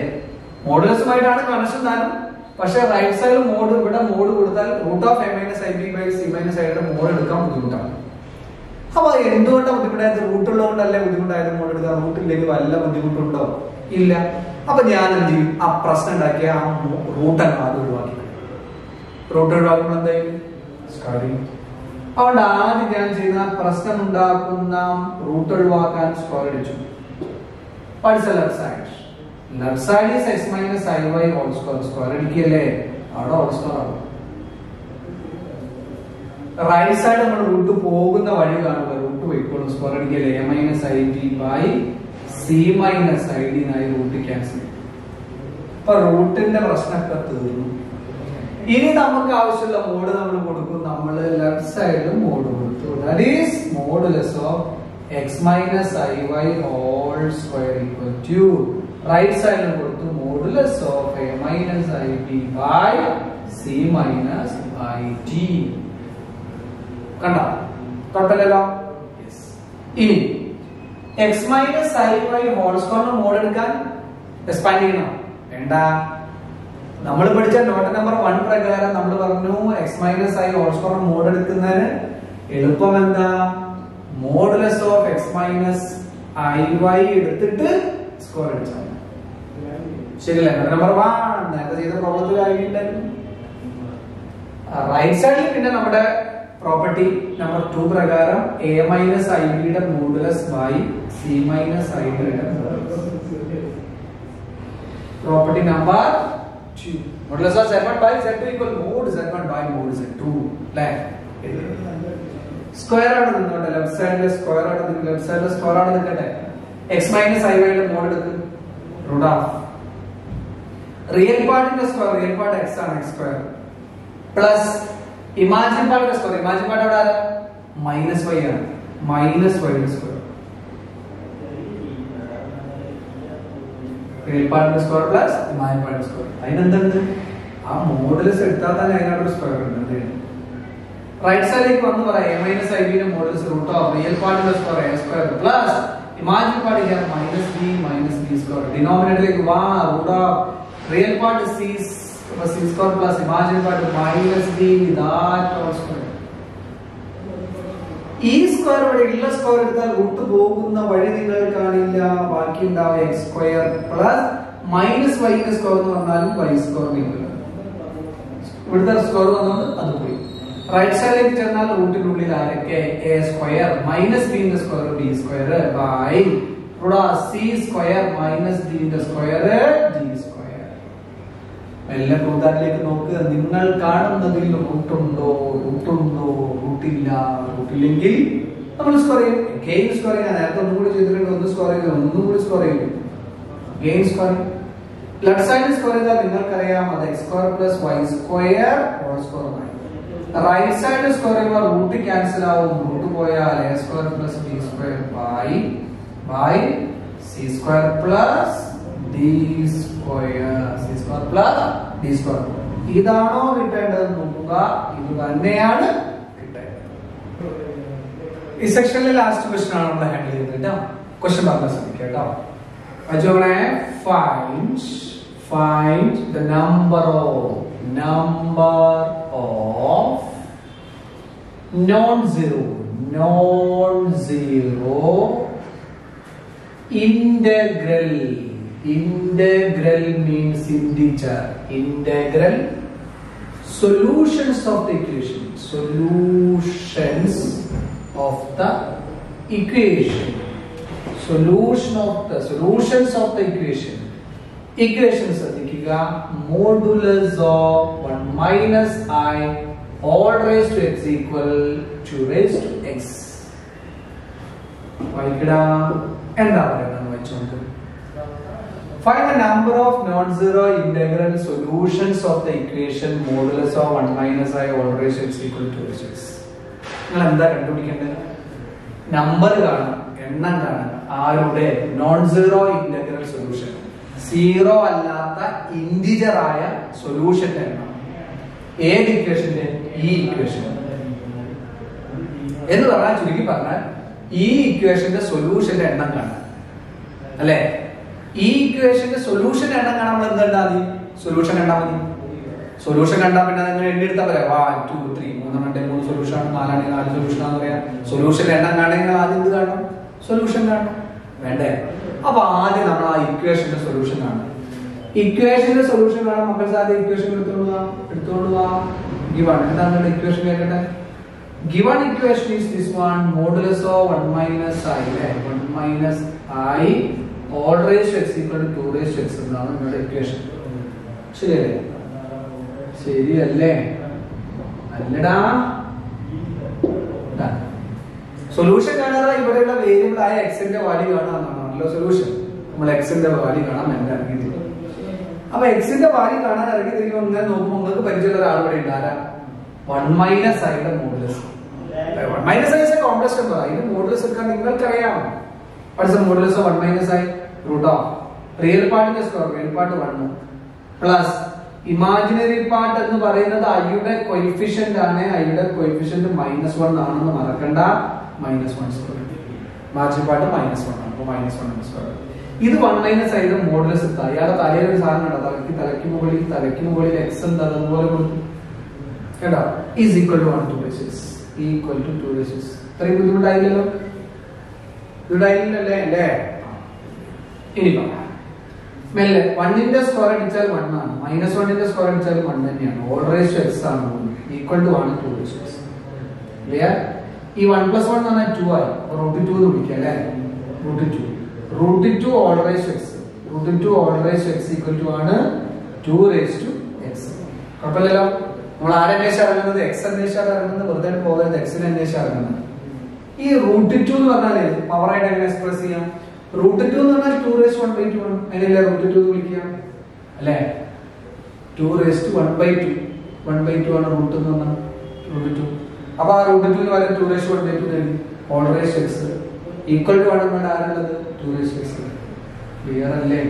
മോഡുലസുമായിട്ടാണ് കണക്ഷൻ താനും, പക്ഷെ റൈറ്റ് സൈഡിൽ മോഡ് ഇവിടെ മോഡ് കൊടുത്താൽ root of a minus i b by c minus ഐയുടെ മോഡ് എടുക്കാൻ ബുദ്ധിമുട്ടാണ്. അപ്പൊ എന്തുകൊണ്ടാണ് ബുദ്ധിമുട്ടായത്? റൂട്ടുള്ളതുകൊണ്ടല്ലേ ബുദ്ധിമുട്ടായത് മോഡ് എടുക്കാൻ? റൂട്ടില്ലെങ്കിൽ വല്ല ബുദ്ധിമുട്ടുണ്ടോ? ഇല്ല. അപ്പൊ ഞാൻ എന്ത് ചെയ്യും? ആ പ്രശ്നം ഉണ്ടാക്കിയ ആ റൂട്ട് ആദ്യം ഒഴിവാക്കി. റൂട്ട് ഒഴിവാക്കുമ്പോൾ എന്തായാലും അതുകൊണ്ട് ആദ്യം ഞാൻ ചെയ്യുന്ന പ്രശ്നം ഉണ്ടാക്കുന്ന റൂട്ട് ഒഴിവാക്കാൻ സ്ക്വയർ അടിച്ചു. Left side is x minus iy whole square. Square അടിക്കല്ലേ, അവിടെ ഹോൾ സ്ക്വയർ ആവും. റൈറ്റ് സൈഡ് നമ്മൾ റൂട്ട് പോകുന്ന വഴി കാണുക, റൂട്ട് പോയിക്കോളും. സ്ക്വയർ അടിക്കല്ലേ, a minus ib by c minus id നായി റൂട്ട് ക്യാൻസൽ. അപ്പൊ റൂട്ടിന്റെ പ്രശ്നമൊക്കെ തീർന്നു. ഇനി നമുക്ക് ആവശ്യമുള്ള മോഡ് നമ്മൾ കൊടുക്കും. നമ്മൾ ലെഫ്റ്റ് സൈഡിൽ മോഡ് കൊടുത്തു. That is modulus of x minus iy whole square equal to right സൈഡിൽ കൊടുത്തു modulus of a minus ib by c minus id. കണ്ടോ? കുഴപ്പമില്ലല്ലോ. ഇനി x minus iy ഹോൾ സ്ക്വയറിന്റെ മോഡ് എടുക്കാൻ എക്സ്പാൻഡ് ചെയ്യണം വേണ്ട? നമ്മൾ പഠിച്ച നോട്ട് നമ്പർ 1 പ്രകാരം നമ്മൾ പറഞ്ഞു x minus i whole square mod എടുക്കുന്നതിന് എളുപ്പം എന്താ? Modulus of x minus iy എടുത്തിട്ട് സ്ക്വയർ അടിച്ചാൽ ശരിയല്ലേ? നോട്ട് നമ്പർ 1 നേരത്തെ ചെയ്ത പ്രോബ്ലത്തിൽ ആയിട്ടുണ്ടായിരുന്നു. റൈറ്റ് സൈഡിൽ പിന്നെ നമ്മുടെ പ്രോപ്പർട്ടി നമ്പർ 2 പ്രകാരം a മൈനസ് ib യുടെ modulus by c minus ib യുടെ modulus. Property number 2 modulus of z1 by z2 equal mod z1 by mod z2 അല്ലേ? സ്ക്വയർ ആണ് നിന്നോട്ടെ, ലെഫ്റ്റ് സൈഡിലെ സ്ക്വയർ ആണ്, ലെഫ്റ്റ് സൈഡിലെ സ്ക്വയർ ആണ് നിൽക്കട്ടെ. x മൈനസ് iy യുടെ മോഡ് എടുക്കും റൂട്ട് ഓഫ് റിയൽ പാർട്ടിന്റെ സ്ക്വയർ, റിയൽ പാർട്ട് x ആണ്, x സ്ക്വയർ പ്ലസ് ഇമാജിൻ പാർട്ടിന്റെ സ്ക്വയർ, ഇമാജിൻ പാർട്ട് അവിടെ മൈനസ് y ആണ്, മൈനസ് y യുടെ സ്ക്വയർ. റിയൽ പാർട്ടിന്റെ സ്ക്വയർ പ്ലസ് ഇമാജിൻ പാർട്ടിന്റെ സ്ക്വയർ. അതിനെന്താണ് ആ മോഡുലസ് എടുത്താൽ തന്നെ അതിനൊരു സ്ക്വയർ ഉണ്ട്. റൈറ്റ് സൈഡിലേക്ക് വന്ന് പറയാം a മൈനസ് ib ന്റെ മോഡുലസ് റൂട്ട് ഓഫ് റിയൽ പാർട്ടിന്റെ square a square plus imagine part here minus b square. ഡിനോമിനേറ്ററിലേക്ക് വാ root of real part c square plus imagine part minus b that all square. ഈ square വഴി ഉള്ള square എടുത്താൽ root പോകുന്ന വഴി നിങ്ങൾ കാണില്ല, ബാക്കി ഉണ്ടാവും x square plus minus y ന്റെ സ്ക്വയർ എന്ന് പറഞ്ഞാലും y സ്ക്വയർ നിങ്ങൾ ഇവിടുത്തെ സ്ക്വയർ വന്നത് അത് പോയി. റൈറ്റ് സൈഡിലേക്ക് ചെന്നാൽ റൂട്ടിനുള്ളിൽ ആരൊക്കെ a സ്ക്വയർ മൈനസ് b ന്റെ square b square by root c square minus d ന്റെ സ്ക്വയർ d സ്ക്വയർ. എല്ലാ റൂട്ടിലേക്ക് നോക്കുക, നിങ്ങൾ കാണുന്നതിൽ റൂട്ടുണ്ടോ, റൂട്ടില്ല, റൂട്ടില്ലെങ്കിൽ നമ്മൾ സ്ക്വയർ ചെയ്യും. ഗെയിൻ സ്ക്വയർ ചെയ്യാൻ നേരത്തെ ഒന്നും കൂടി ചെയ്തിട്ടുണ്ട്, ഒന്ന് സ്ക്വയർ ചെയ്തു, ഒന്നും കൂടി സ്ക്വയർ ചെയ്യും. ഗെയിൻ സ്ക്വയർ ലെഫ്റ്റ് സൈഡിൽ സ്ക്വയർ ചെയ്താൽ നിങ്ങൾക്കറിയാം അത് x square plus y square whole square ആണ്. റൈറ്റ് സൈഡ് സ്ക്വയർ ചെയ്യുമ്പോൾ റൂട്ട് ക്യാൻസൽ ആവും, റൂട്ട് പോയാൽ a square plus b square by c square plus d square, c square plus d square. ഇതാണോ കിട്ടേണ്ടത് നോക്കുക, ഇത് തന്നെയാണ് കിട്ടേണ്ടത്. ഈ സെക്ഷനിലെ ലാസ്റ്റ് ക്വസ്റ്റ്യൻ ആണ് നമ്മൾ ഹാൻഡിൽ ചെയ്തത് കേട്ടോ. ക്വസ്റ്റ്യൻ പറഞ്ഞാൽ ശ്രമിക്കുക കേട്ടോ. അജോണെ find the number of non-zero integral means integer, integral solutions of the equation, solutions of the equation, solutions of the equation. Equation ശ്രദ്ധിക്കുക, modulus of 1 minus I all raised to x equal 2 raised to x. വായിക്കടാ എന്താ പറയുന്നത് വെച്ചോണ്ട്. Find the number of non-zero integral solutions of the equation modulus of 1 minus I all raised to x equal 2 raised to x. നിങ്ങൾ എന്താ കണ്ടുപിടിക്കേണ്ടത്? Number കാണാം, എണ്ണം കാണാം, ആരുടെ non zero integral solution, zero അല്ലാത്ത ഇന്റിജർ ആയ സൊല്യൂഷന്റെ എണ്ണം. ഏത് ഇക്വേഷന്റെ? ഈ ഇക്വേഷൻ എന്ന് പറഞ്ഞാൽ ചുരുക്കി പറഞ്ഞാൽ ഈ ഇക്വേഷന്റെ സൊല്യൂഷന്റെ എണ്ണം കാണാം അല്ലെ? ഈ ഇക്വേഷന്റെ സൊല്യൂഷന്റെ എണ്ണം കാണാൻ നമ്മൾ എന്താ മതി? സൊല്യൂഷൻ കണ്ടാൽ മതി. സൊല്യൂഷൻ കണ്ടാൽ പിന്നെ നിങ്ങൾ എണ്ണിയെടുത്താൽ പറയാം 1 2 3 3 സൊല്യൂഷൻ ആണ്, 4 4 സൊല്യൂഷൻ ആണെന്ന് പറയാം. സൊല്യൂഷന്റെ എണ്ണം കാണണമെങ്കിൽ ആദ്യം എന്ത് കാണണം? സൊല്യൂഷൻ കാണണം വേണ്ടേ? അപ്പൊ ആദ്യം നമ്മൾ ആ ഇക്വേഷന്റെ സൊല്യൂഷൻ കാണണം. ഇക്വേഷന്റെ സൊല്യൂഷൻ കാണാൻ മക്കൾ ആദ്യം ഇക്വേഷൻ എടുത്തോണ്ട് വാ. ഗിവൺ എന്താണ് ഇക്വേഷൻ കേൾക്കട്ടെ. Given equation is this one, modulus of 1 minus I, 1 minus I all raised to x equal to 2 raised to x എന്നാണ് നമ്മുടെ ഇക്വേഷൻ. ശരിയല്ലേ? ശരിയല്ലേ? അല്ലടാ. സൊല്യൂഷൻ കാണാതെ ഇവിടെയുള്ള വേരിയബിൾ ആയ എക്സിന്റെ വാല്യൂ കാണാമെന്നാണല്ലോ സൊല്യൂഷൻ. നമ്മൾ എക്സിന്റെ വാല്യൂ കാണാൻ വേണ്ടി ഇറങ്ങിയിരിക്കും. അപ്പൊ എക്സിന്റെ വാല്യൂ കാണാൻ ഇറങ്ങിയിരിക്കുമ്പോൾ ഇങ്ങനെ നോക്കുമ്പോൾ നിങ്ങൾക്ക് പരിചയമുള്ള ഒരാൾ ഇവിടെ ഉണ്ടാകാം. 1 മൈനസ് ഐയുടെ modulus. 1 minus i complex number, അതിന്റെ മോഡുലസ് എടുക്കാൻ നിങ്ങൾക്കറിയാം. What's the modulus of 1 minus i? Root of real പാർട്ടിന്റെ square, real part 1 plus imaginary part എന്ന് പറയുന്നത് ഐയുടെ കോഎഫിഷ്യന്റ് ആണ്. ഐയുടെ കോഎഫിഷ്യന്റ് -1 ആണെന്ന് മറക്കണ്ട. -1 സ്ക്വയർ. ഇമാജിനറി പാർട്ട് -1 ആണ്, അപ്പോൾ -1 സ്ക്വയർ. ഇത് 1 മൈനസ് ഐയുടെ മോഡുലസ് എടുത്താൽ അയാളുടെ തലയിൽ ഒരു സാധനം ഉണ്ടോ? തലയ്ക്ക് മുകളിൽ എക്സ് ഉണ്ട്, അതുപോലെ കൊടുത്തു കേട്ടോ. Is equal to 1 2 equal to 2 ഇത്രയും ബുദ്ധിമുട്ടായില്ലല്ലോ, ബുദ്ധിമുട്ടായില്ലല്ലേ അല്ലേ? ഇനി മെല്ലെ 1ന്റെ സ്ക്വയർ അടിച്ചാൽ 1 ആണ്, -1ന്റെ സ്ക്വയർ അടിച്ചാൽ 1 തന്നെയാണ്. ഓൾ റേസ് ടു എക്സ് ആണ്, ഈക്വൽ ടു ആണ് 2 റേസ് ടു എക്സ്. ക്ലിയർ? ഈ 1 + 1 എന്ന് പറഞ്ഞാൽ 2 ആയി. √2 എന്ന് വിളിക്കുക അല്ലേ? √2. √2 all raised to x. √2 all raised to x equal to ആണ് 2 raised to x. കുഴപ്പമില്ലല്ലോ. നമ്മൾ ആരെ അന്വേഷിച്ചാണ് ഇറങ്ങുന്നത്? x അന്വേഷിച്ചാണ് ഇറങ്ങുന്നത്. വെറുതെ പോകരുത്, x-നെ അന്വേഷിച്ചാണ് ഇറങ്ങുന്നത്. ഈ √2 എന്ന് പറഞ്ഞാൽ പവർ ആയിട്ട് എങ്ങനെ എക്സ്പ്രസ് ചെയ്യാം? √2 എന്ന് പറഞ്ഞാൽ 2 raised to 1/2 ആണ്. അതിനല്ലേ √2 എന്ന് വിളിക്കുക അല്ലേ? 2 raised to 1/2. 1/2 ആണ് റൂട്ട് എന്ന് പറഞ്ഞാൽ √2. അപ്പൊ ആ √2 ന് വരെ 2 raised to 1/2 തരും. all raised to x equal to ആണെന്നാണ് ആരുള്ളത്? 2 raised to x. ക്ലിയർ അല്ലേ?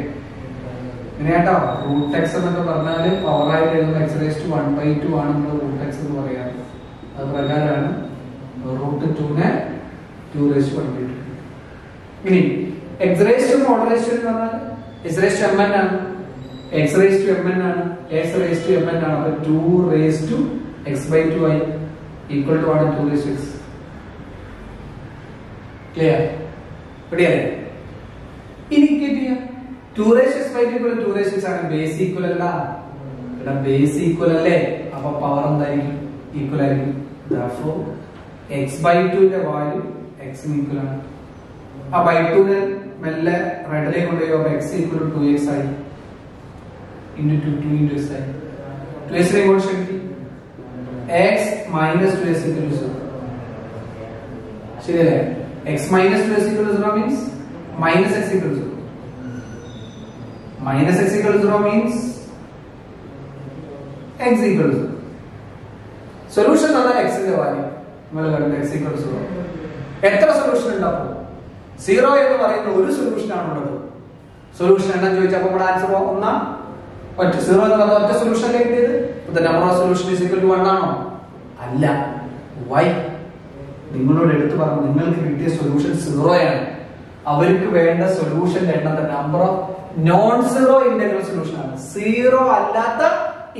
ഇങ്ങനെ കേട്ടോ, √x എന്നൊക്കെ പറഞ്ഞാൽ പവർ ആയിട്ട് എഴുതുമ്പോൾ x raised to 1/2 ആണ് നമ്മൾ √x എന്ന് പറയാറ്. അത് പ്രകാരമാണ് √2 നെ 2 raised to 1/2. ഇനി x raised to mod raised to എന്ന് പറഞ്ഞാൽ x raised to mn ആണ്. x raised to mn ആണ്. x raised to mn ആണ്. അപ്പോൾ 2 raised to x/2 ആയി ഈക്വൽ ടു ആണ് 2 raised to x. ക്ലിയർ? റെഡിയല്ലേ? ഇനി കിട്ടിയ 2 raised to x/2 = 2 raised to x ആണ്. ബേസ് ഈക്വൽ അല്ല. ഇവിടെ ബേസ് ഈക്വൽ അല്ലേ? അപ്പൊ പവർ എന്തായിരിക്കും? ഈക്വൽ ആയിരിക്കും. therefore x/2 ന്റെ വാല്യൂ x ന് ഈക്വൽ ആണ്. ആ /2 നെ മെല്ലെ റൈറ്റിലേക്ക് കൊണ്ടുപോയി x ഈക്വൽ ടു 2x ആയി. into 2 into x ആയി. 2x നെ ഇങ്ങോട്ട് shift x minus 2x equal to 0. ശരിയല്ലേ? x minus 2x equal to 0 means minus x equal to 0. Minus x equal to 0 means x equal to 0. Solution ആണ് x ന്റെ value. നമ്മൾ കണ്ടു x equal to 0. എത്ര solution ഉണ്ടാവും? 0 എന്ന് പറയുന്ന ഒരു സൊല്യൂഷൻ ആണ് ഉള്ളത്. സൊല്യൂഷൻ എന്താണെന്ന് ചോദിച്ചപ്പോൾ നമ്മുടെ ആൻസർ ഒന്നാ? ഒറ്റ 0 എന്ന് പറഞ്ഞ ഒറ്റ സൊല്യൂഷൻ അല്ലേ കിട്ടിയത്? the number of solution is equal to 1 ആണോ? അല്ല. why? നിങ്ങളോട് എടുത്തു പറഞ്ഞു നിങ്ങൾക്ക് കിട്ടിയ സൊല്യൂഷൻ 0 ആണ്. അവർക്ക് വേണ്ട സൊല്യൂഷന്റെ എണ്ണം number of non zero integral solution ആണ്. 0 അല്ലാത്ത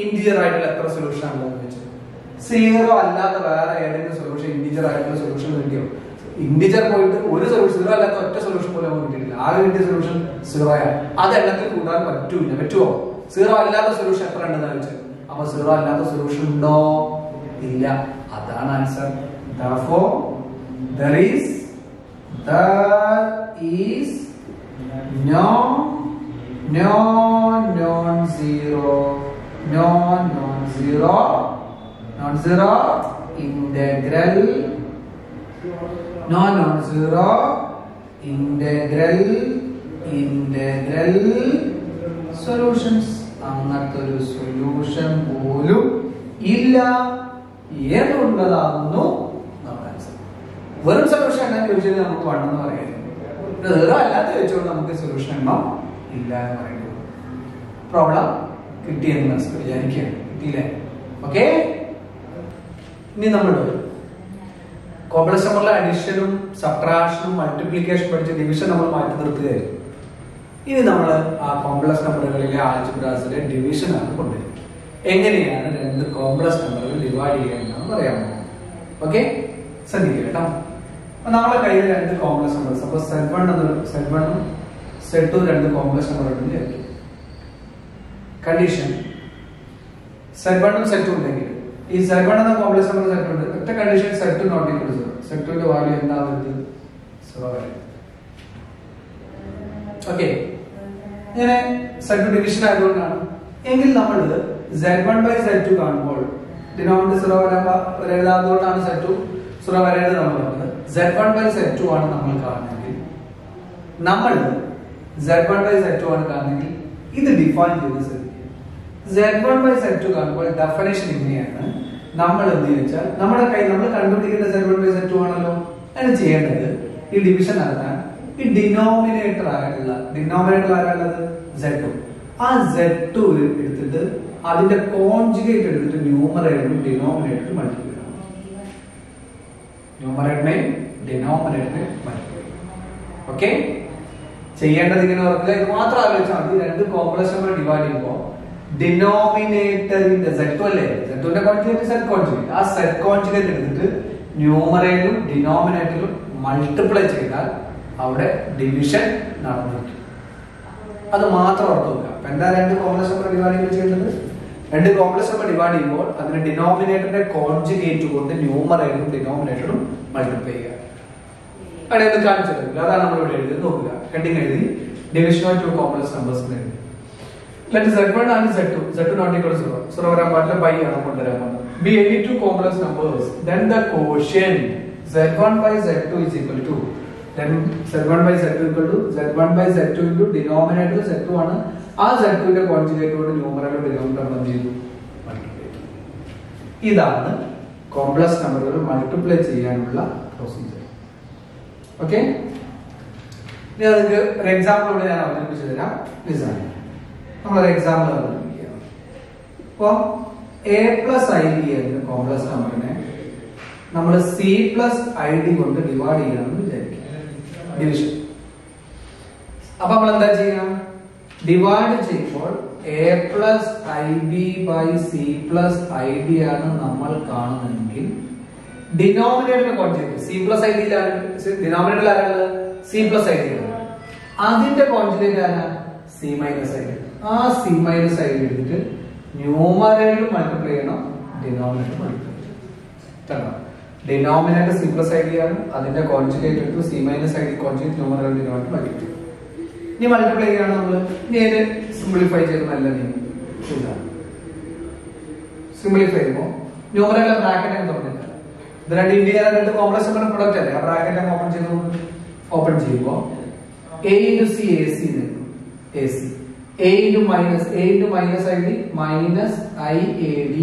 ഇന്റിജർ ആയിട്ടുള്ള എത്ര സൊല്യൂഷൻ ആണല്ലോ എന്ന് വെച്ചാൽ 0 അല്ലാത്ത വേറെ ഏതെങ്കിലും സൊല്യൂഷൻ ഇന്റിജർ ആയിട്ടുള്ള സൊല്യൂഷൻ കിട്ടിയോ? ഇന്റിജർ പോയിട്ട് ഒരു സൊല്യൂഷൻ 0 അല്ലാത്ത ഒറ്റ സൊല്യൂഷൻ പോലും നമുക്ക് കിട്ടിയിട്ടില്ല. ആകെ കിട്ടിയ സൊല്യൂഷൻ 0 ആണ്. അത് എണ്ണത്തിൽ കൂട്ടാൻ പറ്റൂല. പറ്റുമോ? 0 അല്ലാത്ത സൊല്യൂഷൻ എത്ര ഉണ്ടെന്ന് വെച്ചാൽ അപ്പൊ 0 അല്ലാത്ത സൊല്യൂഷൻ ഉണ്ടോ? ഇല്ല. അതാണ് answer. therefore there is no non-zero integral solutions. അങ്ങനത്തെ ഒരു സൊല്യൂഷൻ പോലും ഇല്ല. ഏതുള്ളതാകുന്നു നമ്മുടെ ആൻസർ. വെറും സൊല്യൂഷൻ എണ്ണം ചോദിച്ചാൽ നമുക്ക് 1 എന്ന് പറയുന്നത്. വേറെ അല്ലാത്ത ചോദിച്ചുകൊണ്ട് നമുക്ക് സൊല്യൂഷൻ എണ്ണം ഇല്ല എന്ന് പറയുന്നത്. പ്രോബ്ലം കിട്ടിയെന്ന് വിചാരിക്കുകയാണ്. കിട്ടിയില്ലേ? ഓക്കെ. ഇനി നമ്മൾ കോംപ്ലക്സ് നമ്പറിലെ അഡീഷനും സബ്ട്രാക്ഷനും മൾട്ടിപ്ലിക്കേഷൻ പഠിച്ച ഡിവിഷൻ നമ്മൾ മാറ്റി നിർത്തുകയായിരുന്നു. ഇനി നമ്മൾ ആ കോംപ്ലക്സ് നമ്പറുകളിലെ ആൾജിബ്രാസിലെ ഡിവിഷൻ ആണ് കൊണ്ടുവരുന്നത്. എങ്ങനെയാണ് രണ്ട് കോംപ്ലക്സ് നമ്പറുകൾ ഡിവൈഡ് ചെയ്യുന്നതെന്ന് പറയാമോ? ഓക്കെ, ശ്രദ്ധിക്കുക കേട്ടോ. അപ്പൊ നമ്മളെ കയ്യിൽ രണ്ട് complex number, suppose Z1 Z1ഉം Z2 രണ്ട് കോംപ്ലക്സ് നമ്പർ ഉണ്ടെന്ന് വിചാരിക്കും. കണ്ടീഷൻ Z1ഉം Z2 ഉണ്ടെങ്കിൽ ഈ Z1 എന്ന കോംപ്ലക്സ് നമ്പർ Z2 ഉണ്ട്. ഒറ്റ condition Z2 not equal to 0. Z2 ന്റെ വാല്യൂ എന്താവരുത്? 0 ആയിരിക്കും. ഓക്കെ, ഇങ്ങനെ Z2 ഡിവിഷൻ ആയതുകൊണ്ടാണ്. എങ്കിൽ നമ്മൾ Z1/Z2 കാണുമ്പോൾ ഡിനോമിനേറ്റർ 0 വരാത്തതുകൊണ്ടാണ് Z2 0 വരേണ്ടത് നമ്മൾ പറഞ്ഞത്. Z1/Z2 ആണ് നമ്മൾ കാണുന്നതെങ്കിൽ, നമ്മൾ Z1/Z2 ആണ് കാണുന്നെങ്കിൽ ഇത് ഡിഫൈൻ ചെയ്ത് ശ്രദ്ധിക്കുക. Z1/Z2 കാണുമ്പോൾ ഡെഫിനേഷൻ ഇങ്ങനെയാണ്. നമ്മൾ എന്ത് വെച്ചാൽ നമ്മുടെ കൈ നമ്മൾ കണ്ടുപിടിക്കുന്ന Z1/Z2 ആണല്ലോ. അതിന് ചെയ്യേണ്ടത് ഈ ഡിവിഷൻ നടത്താൻ ഈ ഡിനോമിനേറ്റർ ആരാളുള്ളത്? Z2. ആ Z2 എടുത്തിട്ട് അതിന്റെ കോൺജുഗേറ്റ് എടുത്തിട്ട് ന്യൂമറേറ്ററും ഡിനോമിനേറ്ററും മൾട്ടിപ്ലൈ ചെയ്യണം. ന്യൂമറേറ്ററിനെയും ഡിനോമിനേറ്ററിനെയും മൾട്ടിപ്ലൈ ചെയ്യണം. ഓക്കെ, ചെയ്യേണ്ടത് ഇങ്ങനെ ഓർക്കുക. ഇത് മാത്രം ആലോചിച്ചാൽ മതി. രണ്ട് കോംപ്ലക്സ് നമ്പർ ഡിവൈഡ് ചെയ്യുമ്പോൾ ഡിനോമിനേറ്ററിന്റെ Z2 അല്ലേ, Z2ന്റെ കോൺജുഗേറ്റ് Z കോൺജുഗേറ്റ്, ആ Z കോൺജുഗേറ്റ് എടുത്തിട്ട് ന്യൂമറേറ്ററും ഡിനോമിനേറ്ററും മൾട്ടിപ്ലൈ ചെയ്താൽ അവിടെ ഡിവിഷൻ നടന്നിരിക്കും. അത് മാത്രം ഓർത്ത് നോക്കുക. അപ്പൊ എന്താ രണ്ട് കോംപ്ലക്സ് നമ്പർ ഡിവൈഡ് ചെയ്യുമ്പോൾ ചെയ്യേണ്ടത്? രണ്ട് കോംപ്ലക്സ് നമ്പർ ഡിവൈഡ് ചെയ്യുമ്പോൾ അതിന് ഡിനോമിനേറ്ററിന്റെ കോൺജുഗേറ്റ് കൊണ്ട് ന്യൂമറേറ്ററും ഡിനോമിനേറ്ററും മൾട്ടിപ്ലൈ ചെയ്യുക. അങ്ങനെ ഒന്ന് കാണിച്ചു തരില്ല. അതാണ് നമ്മൾ ഇവിടെ എഴുതി നോക്കുക. ഹെഡിങ് എഴുതി division of two complex numbers എഴുതി. Let Z1 and Z2 not equal to 0. So വരാൻ പാടില്ല, ബൈ ആണ് കൊണ്ടുവരാൻ പോകുന്നത്. Be any two complex numbers, then the quotient Z1 by Z2 is equal to, then Z1 by Z2 equal to Z1 by Z2 into denominator Z2 ആണ്. ആ Z2 ന്റെ conjugate കൊണ്ട് numerator denominator എന്ത് ചെയ്തു? Multiply ചെയ്തു. ഇതാണ് complex നമ്പറുകൾ multiply ചെയ്യാനുള്ള പ്രൊസീജിയർ. ഓക്കെ, ഇനി അതിന്റെ ഒരു എക്സാമ്പിൾ ഇവിടെ ഞാൻ അവതരിപ്പിച്ചു തരാം. ഇതാണ് നമ്മളൊരു എക്സാമ്പിൾ അവതരിപ്പിക്കുകയാണ്. അപ്പോൾ a plus ib എന്ന കോംപ്ലക്സ് നമ്പറിനെ നമ്മൾ c plus id കൊണ്ട് ഡിവൈഡ് ചെയ്യാമെന്ന് വിചാരിക്കുക. ഡിവിഷൻ. അപ്പൊ നമ്മൾ എന്താ ചെയ്യാം? ഡിവൈഡ് ചെയ്യുമ്പോൾ a plus ib by c plus id ആണ് നമ്മൾ കാണുന്നതെങ്കിൽ denominator conjugate c plus id ഡിനോമിനേറ്ററിൽ ആരാണ്? c plus id ആണ്. അതിന്റെ കോൺജുഗേറ്റ് ആരാ? c minus id. ആ c minus id എടുത്തിട്ട് ന്യൂമറേറ്റർ മൾട്ടിപ്ലൈ ചെയ്യണം, ഡിനോമിനേറ്റർ മൾട്ടിപ്ലൈ ചെയ്യണം. ഡിനോമിനേറ്റർ c plus id ആണ്, അതിന്റെ കോൺജുഗേറ്റ് എടുത്ത് c minus id conjugate numerator denominator multiply ചെയ്യും. ഇനി മൾട്ടിപ്ലൈ ചെയ്യണം നമ്മൾ. ഇനി സിംപ്ലിഫൈ ചെയ്ത് നല്ല സിംപ്ലിഫൈ ചെയ്യുമ്പോൾ ന്യൂമറേറ്റർ ബ്രാക്കറ്റ് അങ്ങ് തുറന്നിട്ട് ഇത് രണ്ട് ഇന്റീരിയർ രണ്ട് കോംപ്ലക്സ് നമ്പർ പ്രൊഡക്റ്റ് അല്ലേ, ആ ബ്രാക്കറ്റ് അങ്ങ് ഓപ്പൺ ചെയ്തു. ഓപ്പൺ ചെയ്യുമ്പോൾ a into c ac ac a into minus id minus iad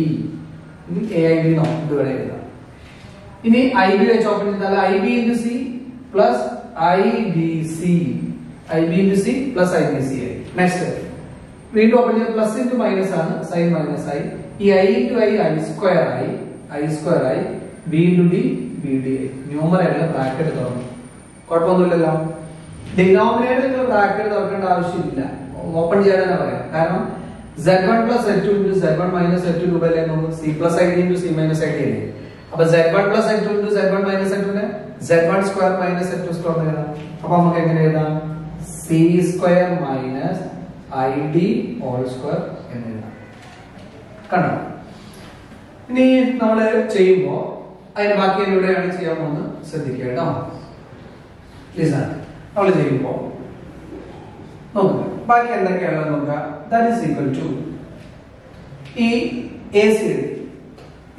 ഇനി aid നോ ഇത് ഇവിടെ എഴുതാം. ഇനി ib വെച്ച് ഓപ്പൺ ചെയ്താൽ ib into c plus ibc into c plus ibc ആയി. നെക്സ്റ്റ് വീണ്ടും ഓപ്പൺ ചെയ്ത് പ്ലസ് into മൈനസ് ആണ്, സൈൻ മൈനസ് ആയി. ഈ i into i സ്ക്വയർ ആയി, b into d bd ആയി. ന്യൂമറേറ്റർ ബ്രാക്കറ്റ് തുറന്നു, കുഴപ്പമൊന്നുമില്ലല്ലോ. ഡിനോമിനേറ്റർ ബ്രാക്കറ്റ് തുറക്കേണ്ട ആവശ്യമില്ല, ഓപ്പൺ ചെയ്യാനാണ് പറയാം. കാരണം z1 plus z2 into z1 minus z2 രൂപയല്ലേ നമുക്ക് c plus id into c minus id അല്ലേ. അപ്പൊ z1 plus z2 into z1 minus z2 നെ z1 square minus z2 square എന്ന് എഴുതാം. അപ്പൊ നമുക്ക് എങ്ങനെ എഴുതാം? c square minus id all square എന്ന് എഴുതാം. കണ്ടോ? ഇനി നമ്മൾ ചെയ്യുമ്പോൾ അതിന് ബാക്കി എവിടെയാണ് ചെയ്യാൻ പോകുന്നത് ശ്രദ്ധിക്കുക കേട്ടോ. നമ്മൾ ചെയ്യുമ്പോൾ നോക്കുക ബാക്കി എന്തൊക്കെയാണ് നോക്കുക. ദാറ്റ് ഈസ് ഈക്വൽ ടു ഈ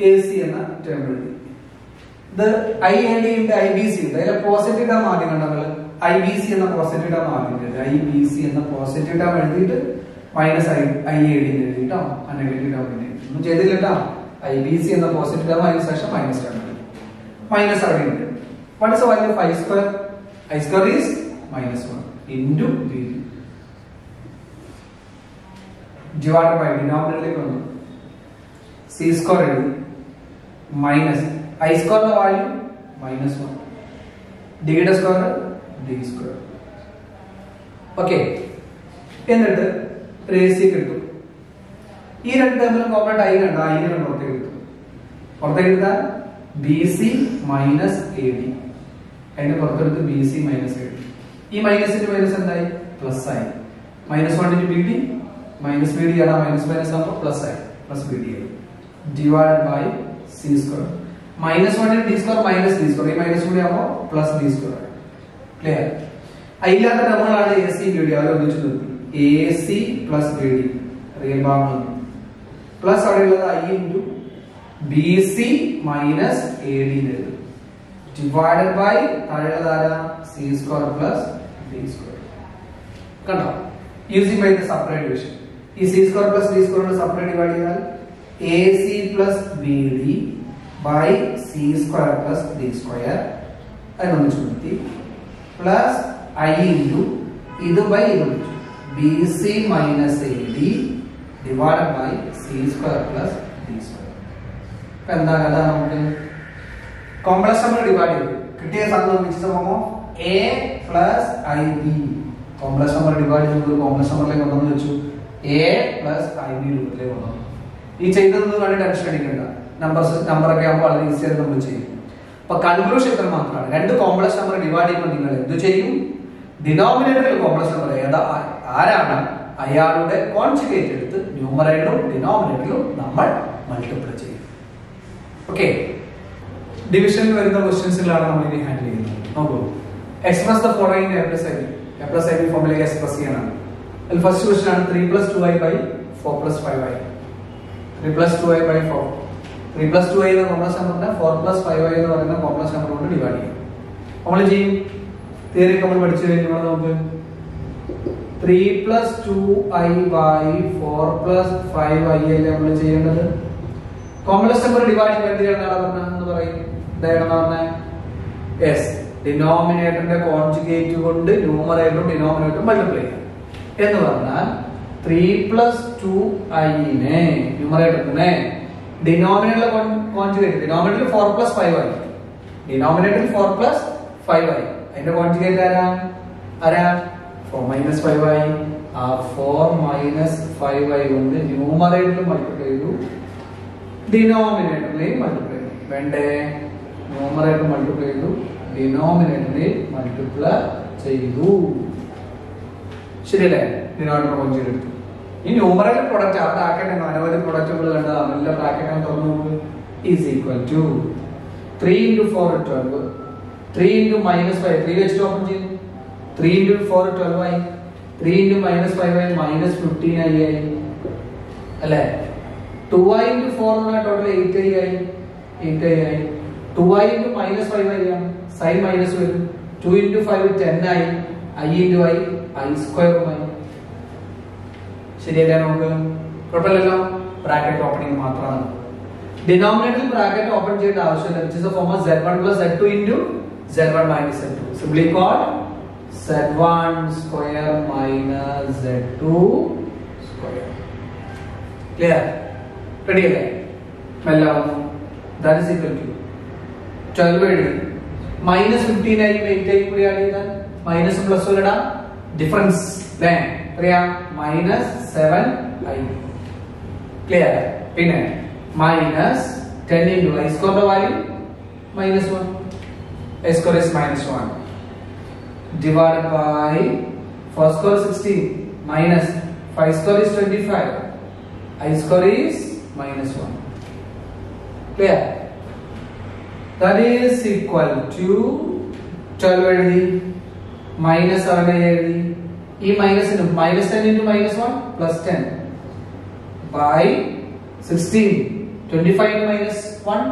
AC എന്ന ടേം എഴുതി. ഇത് IAD ഉണ്ട്, IBC ഉണ്ട്. അതിലെ പോസിറ്റീവ് ടേം ആദ്യം കണ്ടത് IBC എന്ന പോസിറ്റീവ് ടേം ആദ്യം എഴുതി. IBC എന്ന പോസിറ്റീവ് ടേം എഴുതിയിട്ട് മൈനസ് IAD എഴുതിട്ടോ. ആ നെഗറ്റീവ് ടേം ഒന്നും ചെയ്തില്ല കേട്ടോ. IBC എന്ന പോസിറ്റീവ് ടേം അതിന് ശേഷം മൈനസ് ടേം മൈനസ് അവിടെ ഉണ്ട്. What is the value of I square? I square is -1 into b divided by denominator വന്നു c square എഴുതി മൈനസ് I square ന്റെ വാല്യൂ -1 d യുടെ സ്ക്വയർ d സ്ക്വയർ. ഓക്കേ, എന്നിട്ട് AC കിട്ടും. ഈ രണ്ട് ടേമിലും കോമൺ I കണ്ട I നെ പുറത്തേക്ക് കിട്ടും. പുറത്തേക്ക് എടുത്താൽ BC മൈനസ് AD, അതിന്റെ പുറത്തെടുത്ത് BC മൈനസ് AD. ഈ മൈനസിന്റെ മൈനസ് എന്തായി? പ്ലസ് ആയി. -1 into BD മൈനസ് BD ആണ്, മൈനസ് മൈനസ് ആകുമ്പോൾ പ്ലസ് ആയി, പ്ലസ് BD ആയി. Divide by C square. -1 into D square minus D square, ഈ മൈനസ് കൂടി ആകുമ്പോൾ പ്ലസ് D സ്ക്വയർ. ക്ലിയർ? അതില്ലാത്ത ടേമുകളാണ് AC BD, അവർ ഒന്നിച്ചു നിർത്തി. AC പ്ലസ് BD റിയൽ ഭാഗം പ്ലസ് അവിടെയുള്ളത് I into BC minus AD divided by C square plus D square. കണ്ടോ? Using by the separate division. ഈ C square plus D square separate divide ചെയ്താൽ AC plus BD by C square plus D square അതിനൊന്ന് ചുരുത്തി plus I into ഇത് by ഇത് BC minus AD divided by C square plus D square. ഇപ്പൊ എന്താ കഥ? നമുക്ക് complex number divide ചെയ്തു കിട്ടിയ സംഭവം വിച്ച് സമം A plus IB. Complex number divide ചെയ്തു കോംപ്ലക്സ് നമ്പറിലേക്ക് കൊണ്ടുവന്ന് വെച്ചു A plus IB രൂപത്തിലേക്ക് കൊണ്ടുവന്നു. ഈ ചെയ്തതൊന്നും കണ്ട് ടെൻഷൻ അടിക്കണ്ട, നമ്പറൊക്കെ ആകുമ്പോൾ വളരെ ഈസി ആയിട്ട് നമ്മൾ ചെയ്യും. അപ്പൊ കൺക്ലൂഷൻ ഇത്ര മാത്രമാണ്. രണ്ട് കോംപ്ലക്സ് നമ്പർ ഡിവൈഡ് ചെയ്യുമ്പോൾ നിങ്ങൾ എന്ത് ചെയ്യും? ഡിനോമിനേറ്ററിൽ കോംപ്ലക്സ് നമ്പർ ആരാണ് അയാളുടെ കോൺജുഗേറ്റ് എടുത്ത് ന്യൂമറേറ്ററും ഡിനോമിനേറ്ററിലും നമ്മൾ മൾട്ടിപ്ലൈ ചെയ്യും. ഓക്കെ, ഡിവിഷനിൽ വരുന്ന ക്വസ്റ്റ്യൻസുകളാണ് നമ്മൾ ഇനി ഹാൻഡിൽ ചെയ്യുന്നത്. നോക്കൂ, express the following A plus i B ഫോമിലേക്ക് എക്സ്പ്രസ് ചെയ്യണം. അതിൽ ഫസ്റ്റ് ക്വസ്റ്റ്യൻ ആണ് 3 + 2i / 4 + 5i. 3 + 2i / 4. 3 + 2i എന്ന കോംപ്ലക്സ് നമ്പറിനെ 4 + 5i എന്ന് പറയുന്ന കോംപ്ലക്സ് നമ്പർ കൊണ്ട് ഡിവൈഡ് ചെയ്യും. നമ്മൾ ചെയ്യും തിയറി നമ്മൾ പഠിച്ചു കഴിഞ്ഞാൽ നമുക്ക് 3 + 2i / 4 + 5i അല്ലേ നമ്മൾ ചെയ്യേണ്ടത്. കോംപ്ലക്സ് നമ്പർ ഡിവൈഡ് എന്ന് പറയും. യെസ്, ഡിനോമിനേറ്ററിന്റെ കോൺജുഗേറ്റ് കൊണ്ട് ന്യൂമറേറ്ററും ഡിനോമിനേറ്ററും മൾട്ടിപ്ലൈ ചെയ്യാം എന്ന് പറഞ്ഞാൽ 3 + 2i നെ ന്യൂമറേറ്ററിനെ ഡിനോമിനേറ്ററിലെ കോൺജുഗേറ്റ്, ഡിനോമിനേറ്ററിൽ 4 + 5i, ഡിനോമിനേറ്ററിൽ 4 + 5i, അതിന്റെ കോൺജുഗേറ്റ് ആരാ 4 - 5i. ആ 4 - 5i കൊണ്ട് ന്യൂമറേറ്ററിൽ മൾട്ടിപ്ലൈ ചെയ്തു, ഡിനോമിനേറ്ററിലെയും മൾട്ടിപ്ലൈ ചെയ്തു. വേണ്ടേ, ന്യൂമറേറ്റർ മൾട്ടിപ്ലൈ ചെയ്തു, ഡിനോമിനേറ്ററിൽ മൾട്ടിപ്ലൈ ചെയ്തു. ശരിയല്ലേ? ഡിനോമിനേറ്റർ കോൺജുഗേറ്റ് എടുത്തു. ഈ ന്യൂമറേറ്റർ പ്രൊഡക്റ്റ് ആ ബ്രാക്കറ്റ് അനവധി പ്രൊഡക്റ്റുകൾ കണ്ടതാണ്. എല്ലാ ബ്രാക്കറ്റും തുറന്നു നോക്ക്. ഈസ് ഈക്വൽ ടു 3 × 4 = 12, 3 × -5 3 വെച്ചിട്ട് ഓപ്പൺ ചെയ്തു, 3 × 4 = 12i, 3 × -5i -15i ആയി അല്ലേ. 2i × 4 എന്ന് ടോട്ടൽ 8i ആയി, 8i ആയി. 2i × -5i ആണ്, സൈൻ മൈനസ് വരും. 2 × 5 10i, i × i i² ശരിയല്ലേ? നമുക്ക് കുഴപ്പമില്ലല്ലോ, ബ്രാക്കറ്റ് ഓപ്പണിംഗ് മാത്രമാണ്. ഡിനോമിനേറ്ററിൽ ബ്രാക്കറ്റ് ഓപ്പൺ ചെയ്യേണ്ട ആവശ്യമില്ല. which is the form of z1 + z2 × z1 - z2, simply called z1² - z2². Clear? Ready അല്ലേ? എല്ലാവരും that is equal to 12 എഴുതി, -15i 8i കൂടി ആഡ് ചെയ്താൽ മൈനസ് പ്ലസ് ഇടാ, ഡിഫറൻസ് അല്ലേ എത്രയാ -7i. ക്ലിയർ? പിന്നെ -10 × i² value -1, i² is -1 divided by 4² 16 minus 5² is 25, i² is -1. Clear? That is equal to 12 എഴുതി, -7 എഴുതി, ഈ മൈനസിന് -10 × -1 +10 by 16, 25 × -1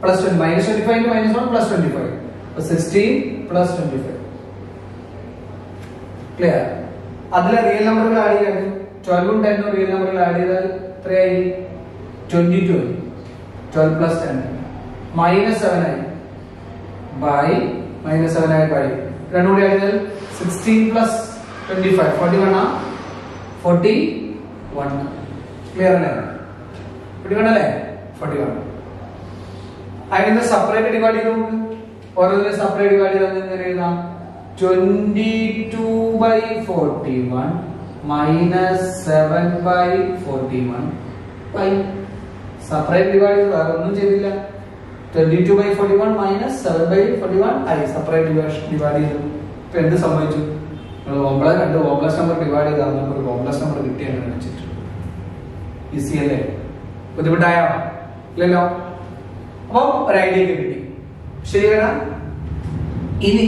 +20, -25 × -1 +25, 16 + 25. ക്ലിയർ? അതിലെ റിയൽ നമ്പറുകൾ ആഡ് ചെയ്യാൻ 12 ഉം 10 ഉം റിയൽ നമ്പറുകൾ ആഡ് ചെയ്താൽ എത്രയായി? 22. 12 + 10 -7 ആയി by -7 ആയി by രണ്ടും കൂടി ആഡ് ചെയ്താൽ 16 + 25 41 ആ 41. ക്ലിയർ അല്ലേ? 41 അല്ലേ? 41. അതിനെ സെപ്പറേറ്റ് ഡിവൈഡ് ചെയ്തു, ഓരോന്നിനെ സെപ്പറേറ്റ് ഡിവൈഡ് ചെയ്താൽ എങ്ങനെ എഴുതാം? 22/41 -7/41 സെപ്പറേറ്റ് ഡിവൈഡ് ചെയ്തു, വേറെ ഒന്നും ചെയ്തില്ല. 22/41 -7/41 സെപ്പറേറ്റ് ഡിവൈഡ് ചെയ്തു. ഇപ്പൊ എന്ത് സംഭവിച്ചു? രണ്ട് കോംപ്ലക്സ് നമ്പർ ഡിവൈഡ് ചെയ്താൽ നമുക്ക് ഒരു കോംപ്ലക്സ് നമ്പർ കിട്ടിയെന്ന് വെച്ചിട്ട് ഈസി അല്ലേ? ബുദ്ധിമുട്ടായോ? ഇല്ലല്ലോ. അപ്പൊ ഒരു ഐഡിയ കിട്ടി. ശരിയാണ്. ഇനി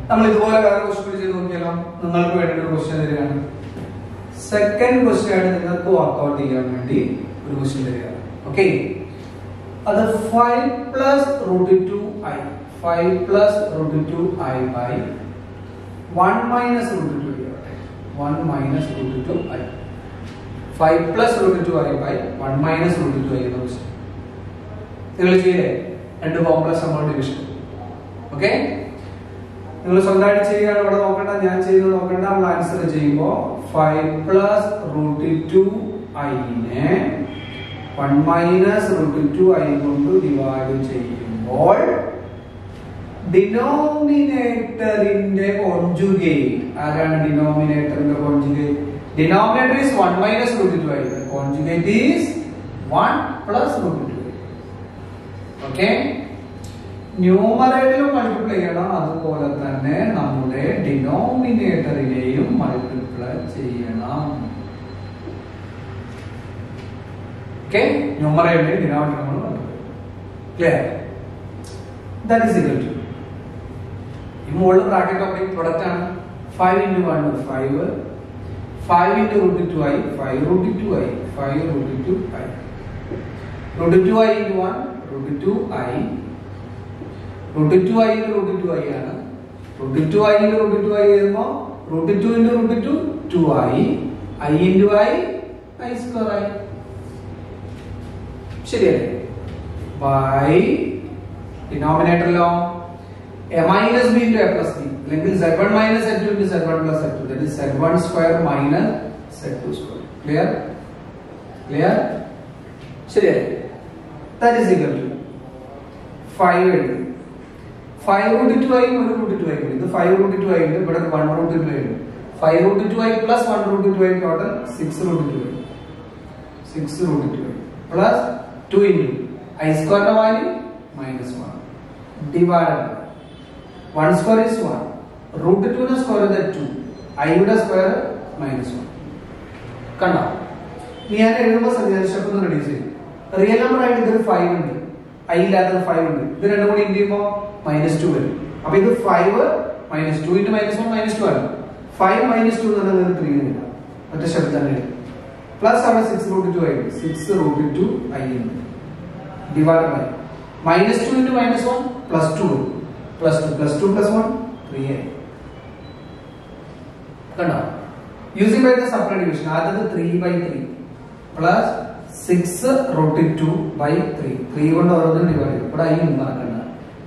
നമ്മൾ ഇതുപോലെ വേറെ ക്വസ്റ്റ്യൻ ചെയ്ത് നോക്കിയാലോ? നിങ്ങൾക്ക് വേണ്ടി ഒരു ക്വസ്റ്റ്യൻ തരികയാണ്. സെക്കൻഡ് ക്വസ്റ്റ്യൻ ആണ് നിങ്ങൾക്ക് വർക്ക്ഔട്ട് ചെയ്യാൻ വേണ്ടി ഒരു ക്വസ്റ്റ്യൻ തരികയാണ്. ഓക്കെ, അത് 5 + √2i 5 + √2i by 1 - √2i 1 - √2i 5 + √2i by 1 - √2i എന്ന ക്വസ്റ്റ്യൻ നിങ്ങൾ ചെയ്യേ. രണ്ട് കോംപ്ലക്സ് നമ്പർ ഡിവിഷൻ. ഓക്കെ, നിങ്ങൾ സ്വന്തമായിട്ട് ചെയ്യുകയാണ്, ഇവിടെ നോക്കണ്ട, ഞാൻ ചെയ്യുന്നത് നോക്കണ്ട. നമ്മൾ ആൻസർ ചെയ്യുമ്പോൾ 5 + √2i നെ 1 - √2i കൊണ്ട് ഡിവൈഡ് ചെയ്യുമ്പോൾ ഡിനോമിനേറ്ററിന്റെ കോൺജുഗേറ്റ് ആരാണ്? ഡിനോമിനേറ്ററിന്റെ conjugate. Denominator is 1 - √2i. The conjugate is 1 + √2i. Okay, ന്യൂമറേറ്ററിലും multiply ചെയ്യണം, അതുപോലെ തന്നെ നമ്മുടെ ഡിനോമിനേറ്ററിനെയും മൾട്ടിപ്ലൈ ചെയ്യണം. Okay, numerator denominator clear. That is equal to in whole bracket of the product and 5 into 1 is 5, 5 into root 2i, 5 root 2i, 5 root 2i, root 2i into 1, root 2i, root 2i into root 2i ആണ് root 2i into root 2i എഴുതുമ്പോൾ root 2 into root 2 2i, I into I square I. ശരിയല്ലേ? by denominator law a minus b into a plus b അല്ലെങ്കിൽ z1 minus z2 into z1 plus z2, that is z1 square minus z2 square. Clear? Clear? ശരിയല്ലേ? that is equal to 5 എഴുതി 5 root 2i ഒരു root 2i ഇത് 5 root 2i ഉണ്ട് ഇവിടെ 1 root 2i ഉണ്ട് 5 root 2i plus 1 root 2i total 6 root 2i 6 root 2i plus 2 into I square the value minus 1 divided by 1 square is 1 root 2 ന്റെ square is 2 I യുടെ square minus 1 കണ്ടോ ഞാൻ എഴുതുമ്പോൾ സജ്ജീകരണം ഒന്ന് റെഡ്യൂസ് ചെയ്യും റിയൽ നമ്പർ ആയിട്ട് ഇത് 5 ഉണ്ട് I ഇല്ലാത്തത് 5 ഉണ്ട് ഇത് രണ്ടും കൂടി ഇൻഡു ചെയ്യുമ്പോൾ -2 വരും അപ്പോൾ ഇത് 5 -2 into -1 -2 ആണ് 5 minus 2 എന്ന് പറഞ്ഞാൽ 3 ആണ് ഒറ്റ ശബ്ദം തന്നെ പ്ലസ് അവിടെ 6 root 2 ആയി 6 root 2 I divided by -2 into -1 plus 2 plus 2 plus 2 plus 1 3 ആയി കണ്ടോ using by the separate division ആദ്യത്തെ 3/3 plus 6 root 2 by 3 3 കൊണ്ട് ഓരോന്നും ഡിവൈഡ് ചെയ്യും ഇവിടെ I ഉണ്ടാക്കണ്ട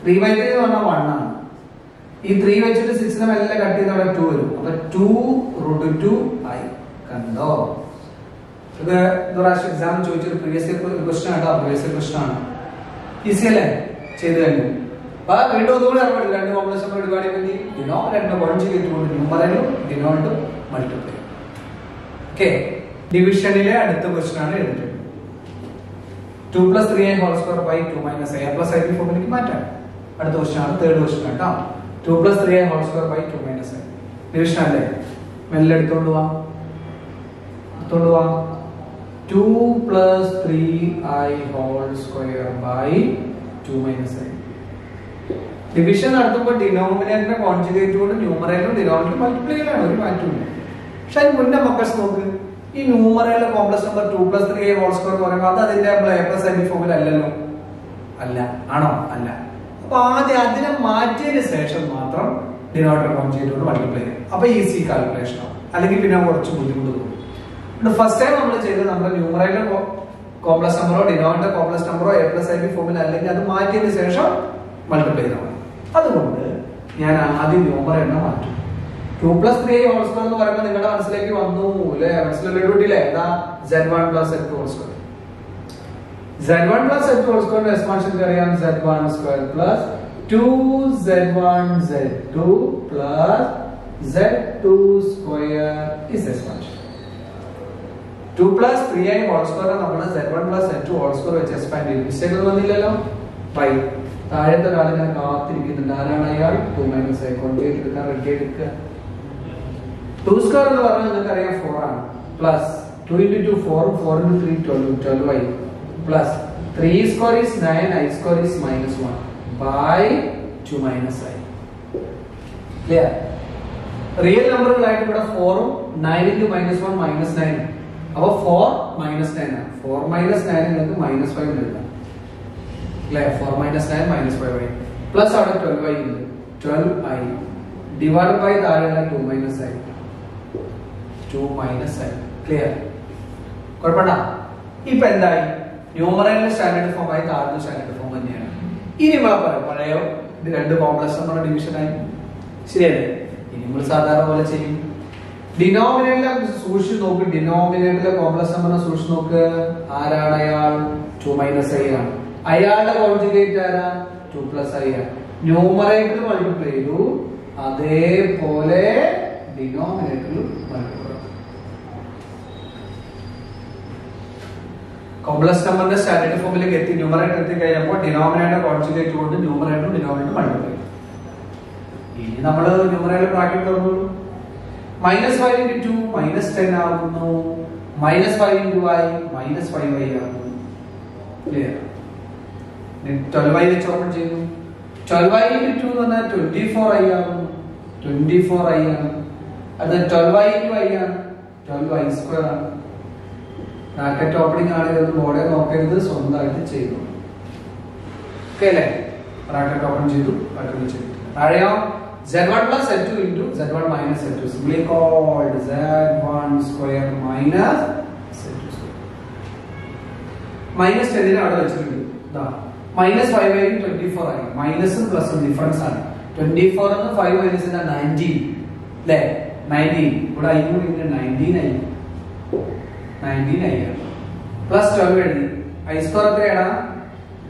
3/3 എന്ന് പറഞ്ഞാൽ 1 ആണ് ഈ 3 വെച്ചിട്ട് 6 നെ മെല്ലെ കട്ട് ചെയ്താൽ 2 വരും അപ്പോൾ 2 root 2 I കണ്ടോ ഇത് ദുരാശ എക്സാം ചോദിച്ചൊരു പ്രീവിയസ് ഇയർ ക്വസ്റ്റ്യൻ ആട്ടോ പ്രീവിയസ് ഇയർ ക്വസ്റ്റ്യൻ ആണ് ഈസി അല്ലേ ചെയ്തു കഴിഞ്ഞു അപ്പോൾ വീണ്ടും ഒന്നുകൂടി അറിയാം രണ്ട് കോംപ്ലക്സ് നമ്പർ ഡിവൈഡ് ചെയ്യുമ്പോൾ ഡിനോമിനേറ്റർ കോൺജുഗേറ്റ് കൊണ്ട് ന്യൂമറേറ്റർ ഡിനോമിനേറ്റർ മൾട്ടിപ്ലൈ ഓക്കേ ഡിവിഷനിലെ അടുത്ത ക്വസ്റ്റ്യൻ ആണ് എഴുതിയിട്ടുള്ളത് 2 plus 3i whole square by 2 minus i plus i ഫോമിലേക്ക് മാറ്റാം അടുത്ത ക്വസ്റ്റ്യൻ ആണ് തേർഡ് ക്വസ്റ്റ്യൻ കേട്ടോ 2 plus 3i whole square by 2 minus i division അല്ലേ മെല്ലെ എടുത്തോണ്ട് വാ 2 plus 3i whole square by 2 minus i division നടത്തുമ്പോൾ ഡിനോമിനേറ്ററിനെ കോൺജുഗേറ്റ് കൊണ്ട് ന്യൂമറേറ്ററും ഡിനോമിനേറ്ററും മൾട്ടിപ്ലൈ ചെയ്യലാണ് ഒരു മാറ്റമില്ല പക്ഷെ അതിന് മുന്നേ മക്കൾസ് നോക്ക് ഈ ന്യൂമറേറ്ററിലെ complex number 2 plus 3i whole square എന്ന് പറയുമ്പോൾ അത് അതിന്റെ നമ്മൾ a plus i ഫോമിൽ അല്ലല്ലോ അല്ല ആണോ അല്ല അപ്പോൾ ആദ്യം അതിനെ മാറ്റിയതിന് ശേഷം മാത്രം ഡിനോമിനേറ്റർ കോൺജുഗേറ്റ് കൊണ്ട് മൾട്ടിപ്ലൈ ചെയ്യും അപ്പോൾ ഈസി കാൽക്കുലേഷൻ ആവും അല്ലെങ്കിൽ പിന്നെ കുറച്ച് ബുദ്ധിമുട്ട് തോന്നും ഫസ്റ്റ് ടൈം നമ്മൾ ചെയ്തത് നമ്മുടെ ന്യൂമറേറ്റർ കോംപ്ലക്സ് നമ്പറോ ഡിനോമിനേറ്റർ കോംപ്ലക്സ് നമ്പറോ a plus i ഫോമിൽ അല്ലെങ്കിൽ അത് മാറ്റിയതിന് ശേഷം മൾട്ടിപ്ലൈ ചെയ്യണം അതുകൊണ്ട് ഞാൻ ആദ്യം ന്യൂമറേറ്ററിനെ മാറ്റും 2 plus 3i whole square എന്ന് പറയുമ്പോൾ നിങ്ങളുടെ മനസ്സിലേക്ക് വന്നു അല്ലേ മനസ്സിലേക്ക് കിട്ടിയില്ലേ എന്താ z1 plus z2 whole square z1 plus z2 whole square expansion അറിയാം z1 square plus 2z1 z2 plus z2 square is expansion 2 plus 3i whole square നമ്മൾ z1 plus z2 whole square വെച്ച് എക്സ്പാൻഡ് ചെയ്തു mistake ഒന്നും വന്നില്ലല്ലോ by താഴത്തെ ഒരാളിനെ കാത്തിരിക്കുന്നുണ്ട് ആരാണ് അയാൾ 2 minus i കോൺജുഗേറ്റ് എടുക്കാൻ റെഡി എടുക്കുക 2 square എന്ന് പറഞ്ഞാൽ നിങ്ങൾക്ക് അറിയാം 4 ആണ് plus 2 into 2 4 4 into 3 12 12i plus 3 square is 9 I square is -1 by 2 minus i clear real നമ്പറുകളായിട്ട് ഇവിടെ 4 ഉം 9 into -1 -9 അപ്പോൾ 4 minus 9 ആണ് 4 minus 9 നിങ്ങൾക്ക് -5 എഴുതാം അല്ലേ 4 minus 9 -5i പ്ലസ് അവിടെ 12i ഉണ്ട് 12i ഡിവൈഡ് ബൈ താഴെയുള്ള 2 minus i 2 minus i clear കുഴപ്പമില്ല ഇപ്പൊ എന്തായി ന്യൂമറേറ്റർ സ്റ്റാൻഡേർഡ് ഫോം ആയി താഴ്ന്ന സ്റ്റാൻഡേർഡ് ഫോം തന്നെയാണ് ഇനി നമ്മളെ പറയാം പഴയ ഇത് രണ്ട് കോംപ്ലക്സ് നമ്മുടെ ഡിവിഷൻ ആയി ശരിയല്ലേ ഇനി നമ്മൾ സാധാരണ പോലെ ചെയ്യും ഡിനോമിനേറ്ററിലെ സൂക്ഷിച്ച് നോക്ക് ഡിനോമിനേറ്ററിലെ കോംപ്ലക്സ് നമ്പറിനെ സൂക്ഷിച്ച് നോക്ക് ആരാണ് അയാൾ 2 minus i ആണ് അയാളുടെ കോൺജുഗേറ്റ് ആരാ 2 plus i ആണ് ന്യൂമറേറ്ററിൽ മൾട്ടിപ്ലൈ ചെയ്തു അതേപോലെ ഡിനോമിനേറ്ററിൽ മൾട്ടിപ്ലൈ കോംപ്ലക്സ് നമ്പറിന്റെ സ്റ്റാൻഡേർഡ് ഫോമിലേക്ക് എത്തി ന്യൂമറേറ്റർ എത്തി കഴിഞ്ഞപ്പോൾ ഡിനോമിനേറ്റർ കോൺജുഗേറ്റ് കൊണ്ട് ന്യൂമറേറ്ററും ഡിനോമിനേറ്ററും മൾട്ടിപ്ലൈ ഇനി നമ്മൾ ന്യൂമറേറ്റർ ബ്രാക്കറ്റ് തുറന്നു -5 into 2 -10 ആകുന്നു -5 into i -5i ആകുന്നു ക്ലിയർ? 12i വെച്ച് ഓപ്പൺ ചെയ്യുന്നു. 12i into 2 എന്ന് പറഞ്ഞാൽ 24i ആകുന്നു. 24i ആണ്. അത് 12i into i ആണ്. 12i square ആണ്. ബ്രാക്കറ്റ് ഓപ്പണിംഗ് ആണ്. ഇത് ബോർഡെ നോക്കരുത്, സ്വന്തമായിട്ട് ചെയ്തു. ഓക്കെ അല്ലേ? ബ്രാക്കറ്റ് ഓപ്പൺ ചെയ്തു, ബ്രാക്കറ്റ് ചെയ്തു. താഴെയോ z1 plus z2 into z1 minus z2, simply called z1 square minus z2 square. Minus 10 അവിടെ വെച്ചിട്ടുണ്ട്. ദാ minus 5 ആയി 24 ആയി. മൈനസും പ്ലസും ഡിഫറൻസ് ആണ്. 24 എന്ന് 5 മൈനസ് 19 അല്ലേ? 19 ഇവിടെ i കൂടി 19 ആയി. 19 ആയി. പ്ലസ് 12 എഴുതി. i സ്ക്വയർ എത്രയാണ്?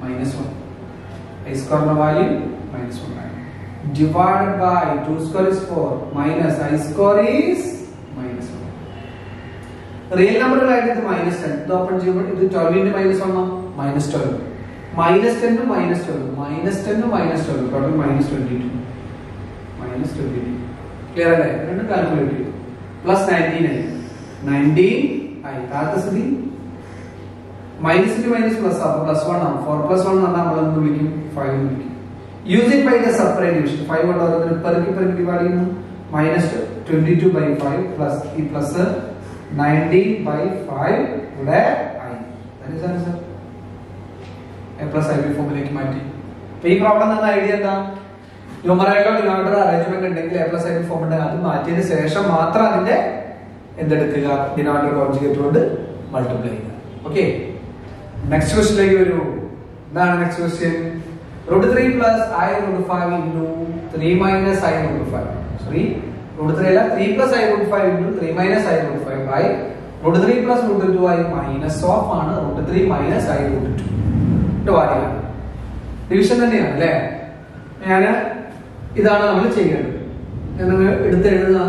-1. i സ്ക്വയറിന്റെ വാല്യൂ -1 ആണ്. Divided by 2 square is 4 minus I square is -1. Real number ആയിട്ട് ഇത് -10. ഇത് ഓപ്പൺ ചെയ്യുമ്പോൾ ഇത് 12 into -1 -12. -10 to -12. -10 to -12. Total -22. -22. Clear അല്ലേ? രണ്ടും കാൽക്കുലേറ്റ് ചെയ്തു. പ്ലസ് 19 ആയി. 19 ആയി. താഴത്തെ സ്ഥിതി മൈനസ് ടു മൈനസ് പ്ലസ് ആണ്. പ്ലസ് 1 ആണ്. 4 plus 1 എന്ന് നമ്മൾ എന്ത് വിളിക്കും? 5 എന്ന് വിളിക്കും. Using by the separate division 5 കൊണ്ട് ഓരോന്നിനെ പെറുക്കി ഡിവൈഡ് ചെയ്യുന്നു. -22 by 5 പ്ലസ് ഈ പ്ലസ് 19 by 5 ഇവിടെ i. That is answer. a plus ib ഫോമിലേക്ക് മാറ്റി. അപ്പോൾ ഈ പ്രോബ്ലം എന്ന ഐഡിയ എന്താ? ന്യൂമറേറ്റർ ഡിനോമിനേറ്റർ അറേഞ്ച്മെന്റ് ഉണ്ടെങ്കിൽ a plus ib ഫോം ഉണ്ടെങ്കിൽ അത് മാറ്റിയതിന് ശേഷം മാത്രം അതിന്റെ എന്തെടുക്കുക? ഡിനോമിനേറ്റർ കോൺജുഗേറ്റ് കൊണ്ട് മൾട്ടിപ്ലൈ ചെയ്യുക. ഓക്കെ, നെക്സ്റ്റ് ക്വസ്റ്റ്യനിലേക്ക് വരൂ. എന്താണ് next question? √3 plus I √5 into 3 minus I √5. Sorry, √3 അല്ല, 3 plus I √5 into 3 minus I √5 by √3 plus √2i minus of ആണ് √3 minus I √2. ഇത് വായിക്കാം. ഡിവിഷൻ തന്നെയാണ് അല്ലേ? ഇതാണ് നമ്മൾ ചെയ്യേണ്ടത്. നിങ്ങൾ എടുത്ത് എഴുതുക.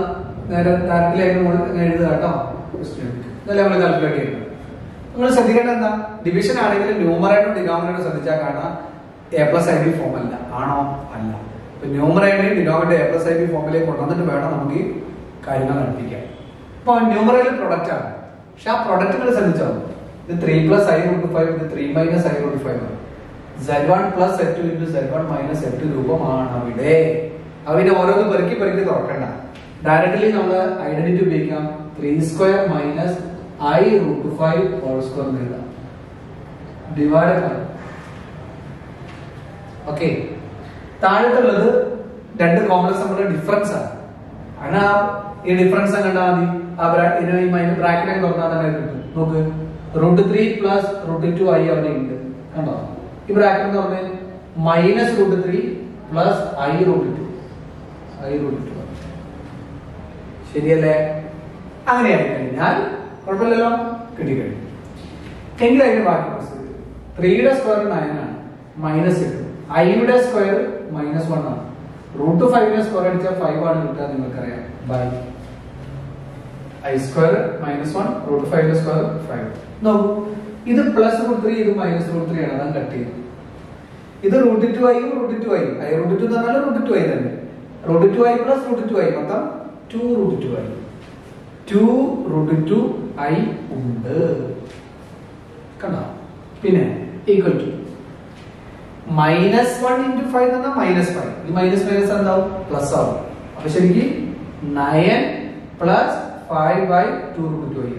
നേരെ ഡയറക്റ്റിലേക്ക് എഴുതുക കേട്ടോ. ഇതല്ലേ നമ്മൾ കാൽക്കുലേറ്റ് ചെയ്യുന്നത്. നിങ്ങൾ ശ്രദ്ധിക്കേണ്ടത് എന്താ? ഡിവിഷൻ ആണെങ്കിൽ ന്യൂമറേറ്ററും ഡിനോമിനേറ്ററും ശ്രദ്ധിച്ചാൽ കാണാം a plus ib ഫോം അല്ല. ആണോ? അല്ല. ഇപ്പൊ ന്യൂമറേറ്ററിനെയും ഡിനോമിനേറ്റർ a plus ib ഫോമിലേക്ക് കൊണ്ടുവന്നിട്ട് വേണം നമുക്ക് ഈ കാര്യങ്ങൾ നടത്തിക്കാൻ. ഇപ്പൊ ന്യൂമറേറ്റർ പ്രൊഡക്റ്റ് ആണ്. പക്ഷെ ആ പ്രൊഡക്റ്റ് നിങ്ങൾ ശ്രദ്ധിച്ചോ? ഇത് 3 plus I √5 ഇത് 3 minus I √5 ആണ്. z1 plus z2 into z1 minus z2 രൂപമാണ് അവിടെ. അവിടെ ഓരോന്ന് പെറുക്കി തുറക്കണ്ട. ഡയറക്റ്റ്ലി നമ്മൾ ഐഡന്റിറ്റി ഉപയോഗിക്കാം. 3 square minus I √5 whole square എന്ന് എഴുതാം. ഡിവൈഡ് ആണ്. ഓക്കെ, താഴത്തുള്ളത് രണ്ട് കോംപ്ലക്സ് നമ്പറുടെ ഡിഫറൻസ് ആണ്. അങ്ങനെ ഈ ഡിഫറൻസ് കണ്ടാൽ മതി. ബ്രാക്കറ്റ് തുറന്നാൽ തന്നെ കിട്ടും. നോക്ക്, √3 plus √2i അവിടെ ഉണ്ട്. കണ്ടോ? ഈ ബ്രാക്കറ്റ് എന്ന് പറഞ്ഞാൽ -√3 plus I √2. ശരിയല്ലേ? അങ്ങനെയായി കഴിഞ്ഞാൽ കുഴപ്പമില്ലല്ലോ, കിട്ടിക്കഴിഞ്ഞു. എങ്കിലും അതിന്റെ ബാക്കി 3യുടെ സ്ക്വയർ 9 ആണ്. മൈനസ് കിട്ടും. ഐയുടെ സ്ക്വയർ -1 ആണ്. √5ന്റെ സ്ക്വയർ അടിച്ചാൽ 5 ആണ് കിട്ടുക. നിങ്ങൾക്കറിയാം. ബൈ I square -1 √5ന്റെ സ്ക്വയർ 5. നോക്കൂ, ഇത് +√3 ഇത് -√3 ആണ്. അതാണ് കട്ട് ചെയ്യുന്നത്. ഇത് √2i √2i I √2 എന്ന് പറഞ്ഞാൽ √2i തന്നെ. √2i plus √2i മൊത്തം 2√2i. 2√2i ഉണ്ട്. കണ്ടോ? പിന്നെ ഈക്വൽ ടു -1 into 5 എന്ന് പറഞ്ഞാൽ -5. ഈ മൈനസ് എന്താവും? പ്ലസ് ആവും. അപ്പൊ ശരിക്കും 9 plus 5 by 2√2i.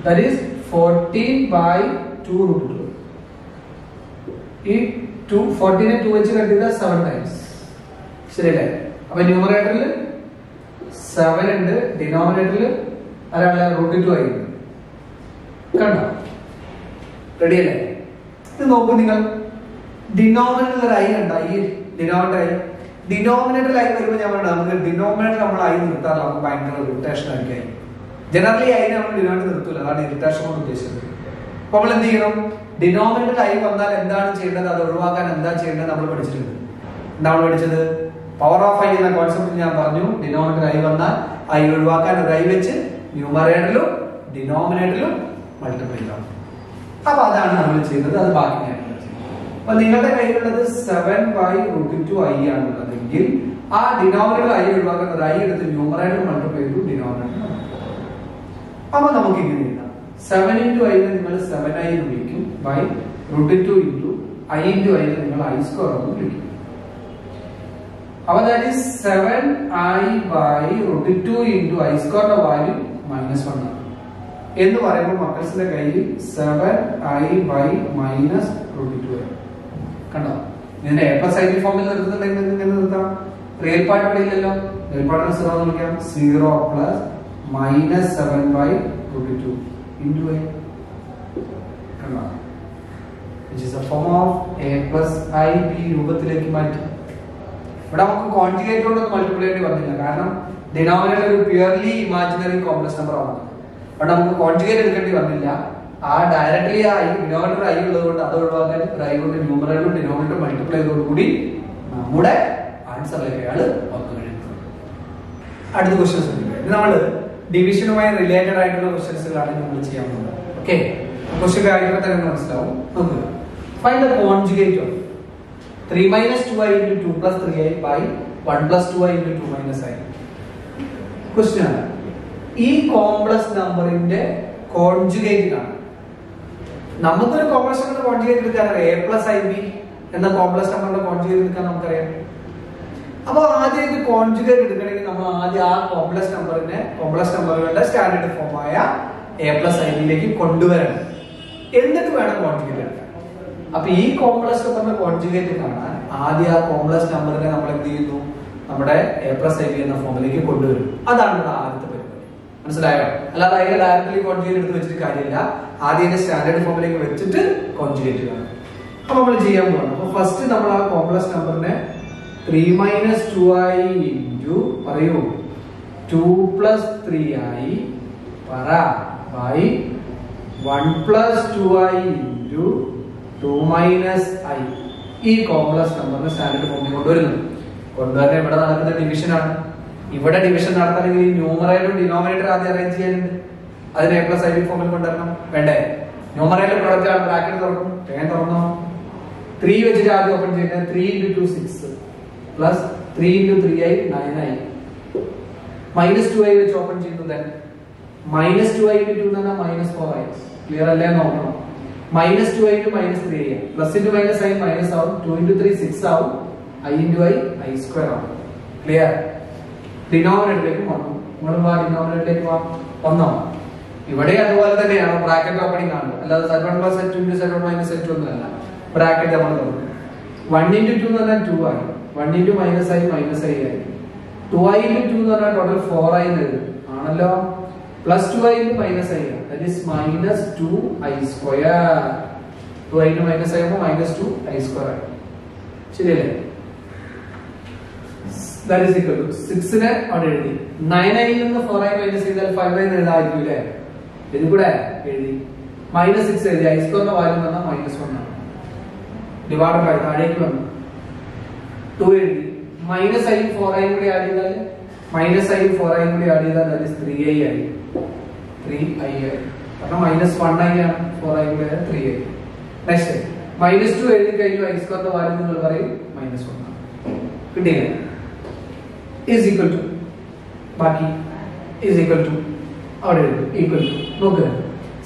That is 14 by 2√2. ഈ 14നെ 2 വെച്ച് കട്ട് ചെയ്താൽ 7 times. ശരിയല്ലേ? അപ്പൊ ന്യൂമറേറ്ററിൽ 7 ഉണ്ട്, ഡിനോമിനേറ്ററിൽ √2i ഉണ്ട്. കണ്ടോ? റെഡി അല്ലേ? ഇത് നോക്കൂ നിങ്ങൾ. ഡിനോമിനേറ്ററിൽ ഐ ഉണ്ട്. ഈ ഡിനോമിനേറ്ററിൽ ഐ വരുമ്പോൾ ഞാൻ പറഞ്ഞു നമുക്ക് ഡിനോമിനേറ്റർ നമ്മൾ ഐ നിർത്താറില്ല. നമുക്ക് ഭയങ്കര ഇറിറ്റേഷൻ ആയിരിക്കും. ജനറലി ഐ നമ്മൾ ഡിനോമിനേറ്റർ നിർത്തൂല. അതാണ് ഇറിറ്റേഷൻ കൊണ്ട് ഉദ്ദേശിച്ചത്. അപ്പൊ നമ്മൾ എന്ത് ചെയ്യണം? ഡിനോമിനേറ്റർ ഐ വന്നാൽ എന്താണ് ചെയ്യേണ്ടത്, അത് ഒഴിവാക്കാൻ എന്താ ചെയ്യേണ്ടത് നമ്മൾ പഠിച്ചിട്ടുണ്ട്. എന്താണ് പഠിച്ചത്? പവർ ഓഫ് ഐ എന്ന കോൺസെപ്റ്റ് ഞാൻ പറഞ്ഞു. ഡിനോമിനേറ്റർ ഐ വന്നാൽ ഐ ഒഴിവാക്കാൻ ഒരു ഐ വെച്ച് ന്യൂമറേറ്ററിലും ഡിനോമിനേറ്ററിലും മൾട്ടിപ്ലൈ ചെയ്യണം. അപ്പൊ അതാണ് നമ്മൾ ചെയ്യുന്നത്. അത് ബാക്കി ഞാൻ. അപ്പൊ നിങ്ങളുടെ കയ്യിലുള്ളത് 7 by √2i ആണുള്ളതെങ്കിൽ ആ ഡിനോമിനേറ്റർ ഐ ഒഴിവാക്കുന്ന ഒരു ഐ എടുത്ത് ന്യൂമറേറ്റർ മൾട്ടിപ്ലൈ ചെയ്തു ഡിനോമിനേറ്റർ. അപ്പൊ നമുക്ക് ഇങ്ങനെ എഴുതാം. 7 into I നിങ്ങൾ 7i എന്ന് വിളിക്കും by √2 into I into I നിങ്ങൾ I square എന്ന് വിളിക്കും. അപ്പോൾ that is 7i by √2 into I square ന്റെ വാല്യൂ -1 ആണ്. എന്ന് പറയുമ്പോൾ മക്കൾസിന്റെ കയ്യിൽ 7i by -√2 ആണ്. കണ്ടോ? ഇതിന്റെ a plus ib ഫോമിൽ നിർത്തുന്നുണ്ടെങ്കിൽ നിങ്ങൾക്ക് നിർത്താം. റിയൽ പാർട്ട് ഇവിടെ ഇല്ലല്ലോ. റിയൽ പാർട്ടിനെ 0 എന്ന് വിളിക്കാം. 0 plus -7 by √2 into a. കണ്ടോ? which is a form of a plus ib രൂപത്തിലേക്ക് മാറ്റി. ഇവിടെ നമുക്ക് കോൺജുഗേറ്റ് കൊണ്ട് മൾട്ടിപ്ലൈ ചെയ്യേണ്ടി വന്നില്ല. കാരണം ഡിനോമിനേറ്റർ ഒരു പ്യൂർലി ഇമാജിനറി കോംപ്ലക്സ് നമ്പർ ആണ്. അവിടെ നമുക്ക് കോൺജുഗേറ്റ് എടുക്കേണ്ടി വന്നില്ല. ആ ഡയറക്ട്ലി ആ ഡിനോമിനേറ്റർ ഐ ഉള്ളതുകൊണ്ട് അത് ഒഴിവാക്കാൻ ഐ കൊണ്ട് ന്യൂമറേറ്ററും ഡിനോമിനേറ്ററും മൾട്ടിപ്ലൈ ചെയ്തതോടുകൂടി നമ്മുടെ ആൻസറിലേക്ക് അയാൾ വന്നു കഴിയുന്നത്. അടുത്ത ക്വസ്റ്റ്യൻസ് ഇത് നമ്മൾ ഡിവിഷനുമായി റിലേറ്റഡ് ആയിട്ടുള്ള ക്വസ്റ്റ്യൻസുകളാണ് നമ്മൾ ചെയ്യാൻ പോകുന്നത്. ഓക്കെ, ക്വസ്റ്റ്യൻ ആയിട്ട് തന്നെ മനസ്സിലാവും. നോക്കുക, find the conjugate of 3 - 2i into 2 plus 3i by 1 plus 2i into 2 minus i. Question ആണ്, ഈ കോംപ്ലക്സ് നമ്പറിന്റെ കോൺജുഗേറ്റ് കാണാം. നമുക്കൊരു കോംപ്ലക്സ് നമ്പർ കോൺജുഗേറ്റ് എടുക്കാൻ അറിയാം. a plus ib എന്ന കോംപ്ലക്സ് നമ്പറിന്റെ കോൺജുഗേറ്റ് എടുക്കാൻ നമുക്കറിയാം. അപ്പോൾ ആദ്യമായിട്ട് കോൺജുഗേറ്റ് എടുക്കണമെങ്കിൽ നമ്മൾ ആദ്യം ആ കോംപ്ലക്സ് നമ്പറുകളുടെ സ്റ്റാൻഡേർഡ് ഫോമായ a plus ib ലേക്ക് കൊണ്ടുവരണം. എന്നിട്ട് വേണം കോൺജുഗേറ്റ് എടുക്കാൻ. അപ്പൊ ഈ കോംപ്ലക്സ് നമ്പറിന്റെ കോൺജുഗേറ്റ് കാണാൻ ആദ്യം ആ കോംപ്ലക്സ് നമ്പറിനെ നമ്മൾ എന്ത് ചെയ്യുന്നു, നമ്മുടെ a plus ib എന്ന ഫോമിലേക്ക് കൊണ്ടുവരും. അതാണ് നമ്മുടെ ആദ്യത്തെ പരിപാടി. മനസ്സിലായോ? അല്ലാതെ അതിനെ ഡയറക്ട്ലി കോൺജുഗേറ്റ് എടുത്ത് വെച്ചിട്ട് കാര്യമില്ല. ആദ്യം സ്റ്റാൻഡേർഡ് ഫോമിലേക്ക് വെച്ചിട്ട് കോൺജുഗേറ്റ് ചെയ്യണം. അപ്പൊ നമ്മൾ ചെയ്യാൻ പോകണം. അപ്പൊ ഫസ്റ്റ് നമ്മൾ ആ കോംപ്ലക്സ് നമ്പറിനെ 3 - 2i into പറയൂ 2 plus 3i പറ by 1 plus 2i into 2 minus i. ഈ കോംപ്ലക്സ് നമ്പറിനെ സ്റ്റാൻഡേർഡ് ഫോമിൽ കൊണ്ടുവരുന്നു. കൊണ്ടുവരുന്ന ഇവിടെ നടക്കുന്ന ഡിവിഷൻ ആണ്. ഇവിടെ ഡിവിഷൻ നടത്തണമെങ്കിൽ ന്യൂമറേറ്ററും ഡിനോമിനേറ്റർ ആദ്യം അറേഞ്ച് ചെയ്യാനുണ്ട്. അതിന് a plus ib ഫോമിൽ കൊണ്ടുവരണം. വേണ്ടേ? ന്യൂമറേറ്റർ പ്രൊഡക്റ്റ് ആണ്. ബ്രാക്കറ്റ് തുറക്കും. വേഗം തുറന്നോ. 3 വെച്ചിട്ട് ആദ്യം ഓപ്പൺ ചെയ്യുന്നത് 3 into 2 6 plus 3 into 3i 9i minus 2i വെച്ച് ഓപ്പൺ ചെയ്യുന്നു. then minus 2i into 2 എന്ന് പറഞ്ഞാൽ -4i. ക്ലിയർ അല്ലേ നോക്കണം. minus 2i into minus 3i plus into minus i minus ആവും. 2 into 3 6 ആവും. i into i square ആവും. ക്ലിയർ? ഡിനോമിനേറ്ററിലേക്ക് വന്നു. നമ്മൾ ഡിനോമിനേറ്ററിലേക്ക് വന്നോ? ഇവിടെ അതുപോലെ തന്നെയാണ്. ബ്രാക്കറ്റ് ഓപ്പണിംഗ് ആണ്. അല്ലാതെ z1 plus z2 into z1 minus z2 ഒന്നുമല്ല. ബ്രാക്കറ്റ് നമ്മൾ തുറന്നു. 1 into 2 എന്ന് പറഞ്ഞാൽ 2 ആയി. 1 into minus i minus i ആയി. 2i into 2 എന്ന് പറഞ്ഞാൽ ടോട്ടൽ 4i എന്ന് എഴുതും. ആണല്ലോ. plus 2i into minus i that is minus 2i square. 2i into minus i ആകുമ്പോൾ minus 2i square ആയി. ശരിയല്ലേ? that is equal to 6 നെ അവിടെ എഴുതി. 9i നിന്ന് 4i minus ചെയ്താൽ 5i എന്ന് എഴുതാമായിരിക്കൂലേ? ഇത് കൂടെ എഴുതി. minus 6 എഴുതി. i square ന്റെ വാല്യൂ എന്ന് പറഞ്ഞാൽ -1 ആണ്. ഡിവൈഡഡ് ബൈ താഴേക്ക് വന്നു 2 എഴുതി. minus i 4i കൂടി ആഡ് ചെയ്താൽ that is 3i ആയി. 3i ആയി. കാരണം -1i ആണ്. 4i കൂടി 3i. നെക്സ്റ്റ് -2 എഴുതി കഴിഞ്ഞു. i സ്ക്വയറിന്റെ വാല്യൂ നിങ്ങൾ പറയും -1 ആണ്. കിട്ടിയില്ലേ? is equal to ബാക്കി is equal to അവിടെ എഴുതും. equal to നോക്കുക.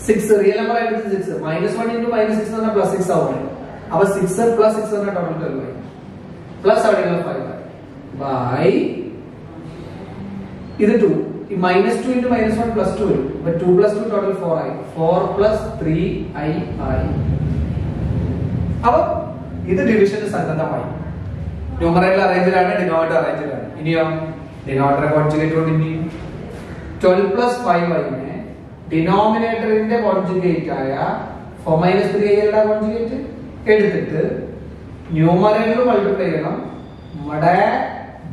6 റിയൽ നമ്പർ ആയിട്ട് 6 -1 into -6 എന്ന് പറഞ്ഞാൽ +6 ആവും. അപ്പൊ 6 plus 6 എന്ന് പറഞ്ഞാൽ ടോട്ടൽ 12 ആയി. പ്ലസ് അവിടെയുള്ള 5 ആയി. ബൈ ഇത് 2. ഈ -2 into -1 plus 2 വരും. അപ്പൊ 2 plus 2 ടോട്ടൽ 4 ആയി. 4 plus 3i ആയി. അപ്പൊ ഇത് ഡിവിഷന് സന്നദ്ധമായി. Numerator അറേഞ്ചിലാണ്, denominator അറേഞ്ചിലാണ്. ഇനിയോ ഡിനോമിനേറ്റർ കോൺജുഗേറ്റ് കൊണ്ട് ഇനി 12 plus 5i നെ ഡിനോമിനേറ്ററിന്റെ കോൺജുഗേറ്റ് ആയ 4 - 3i യുടെ കോൺജുഗേറ്റ് എടുത്തിട്ട് ന്യൂമറേറ്റർ മൾട്ടിപ്ലൈ ചെയ്യണം. നമ്മുടെ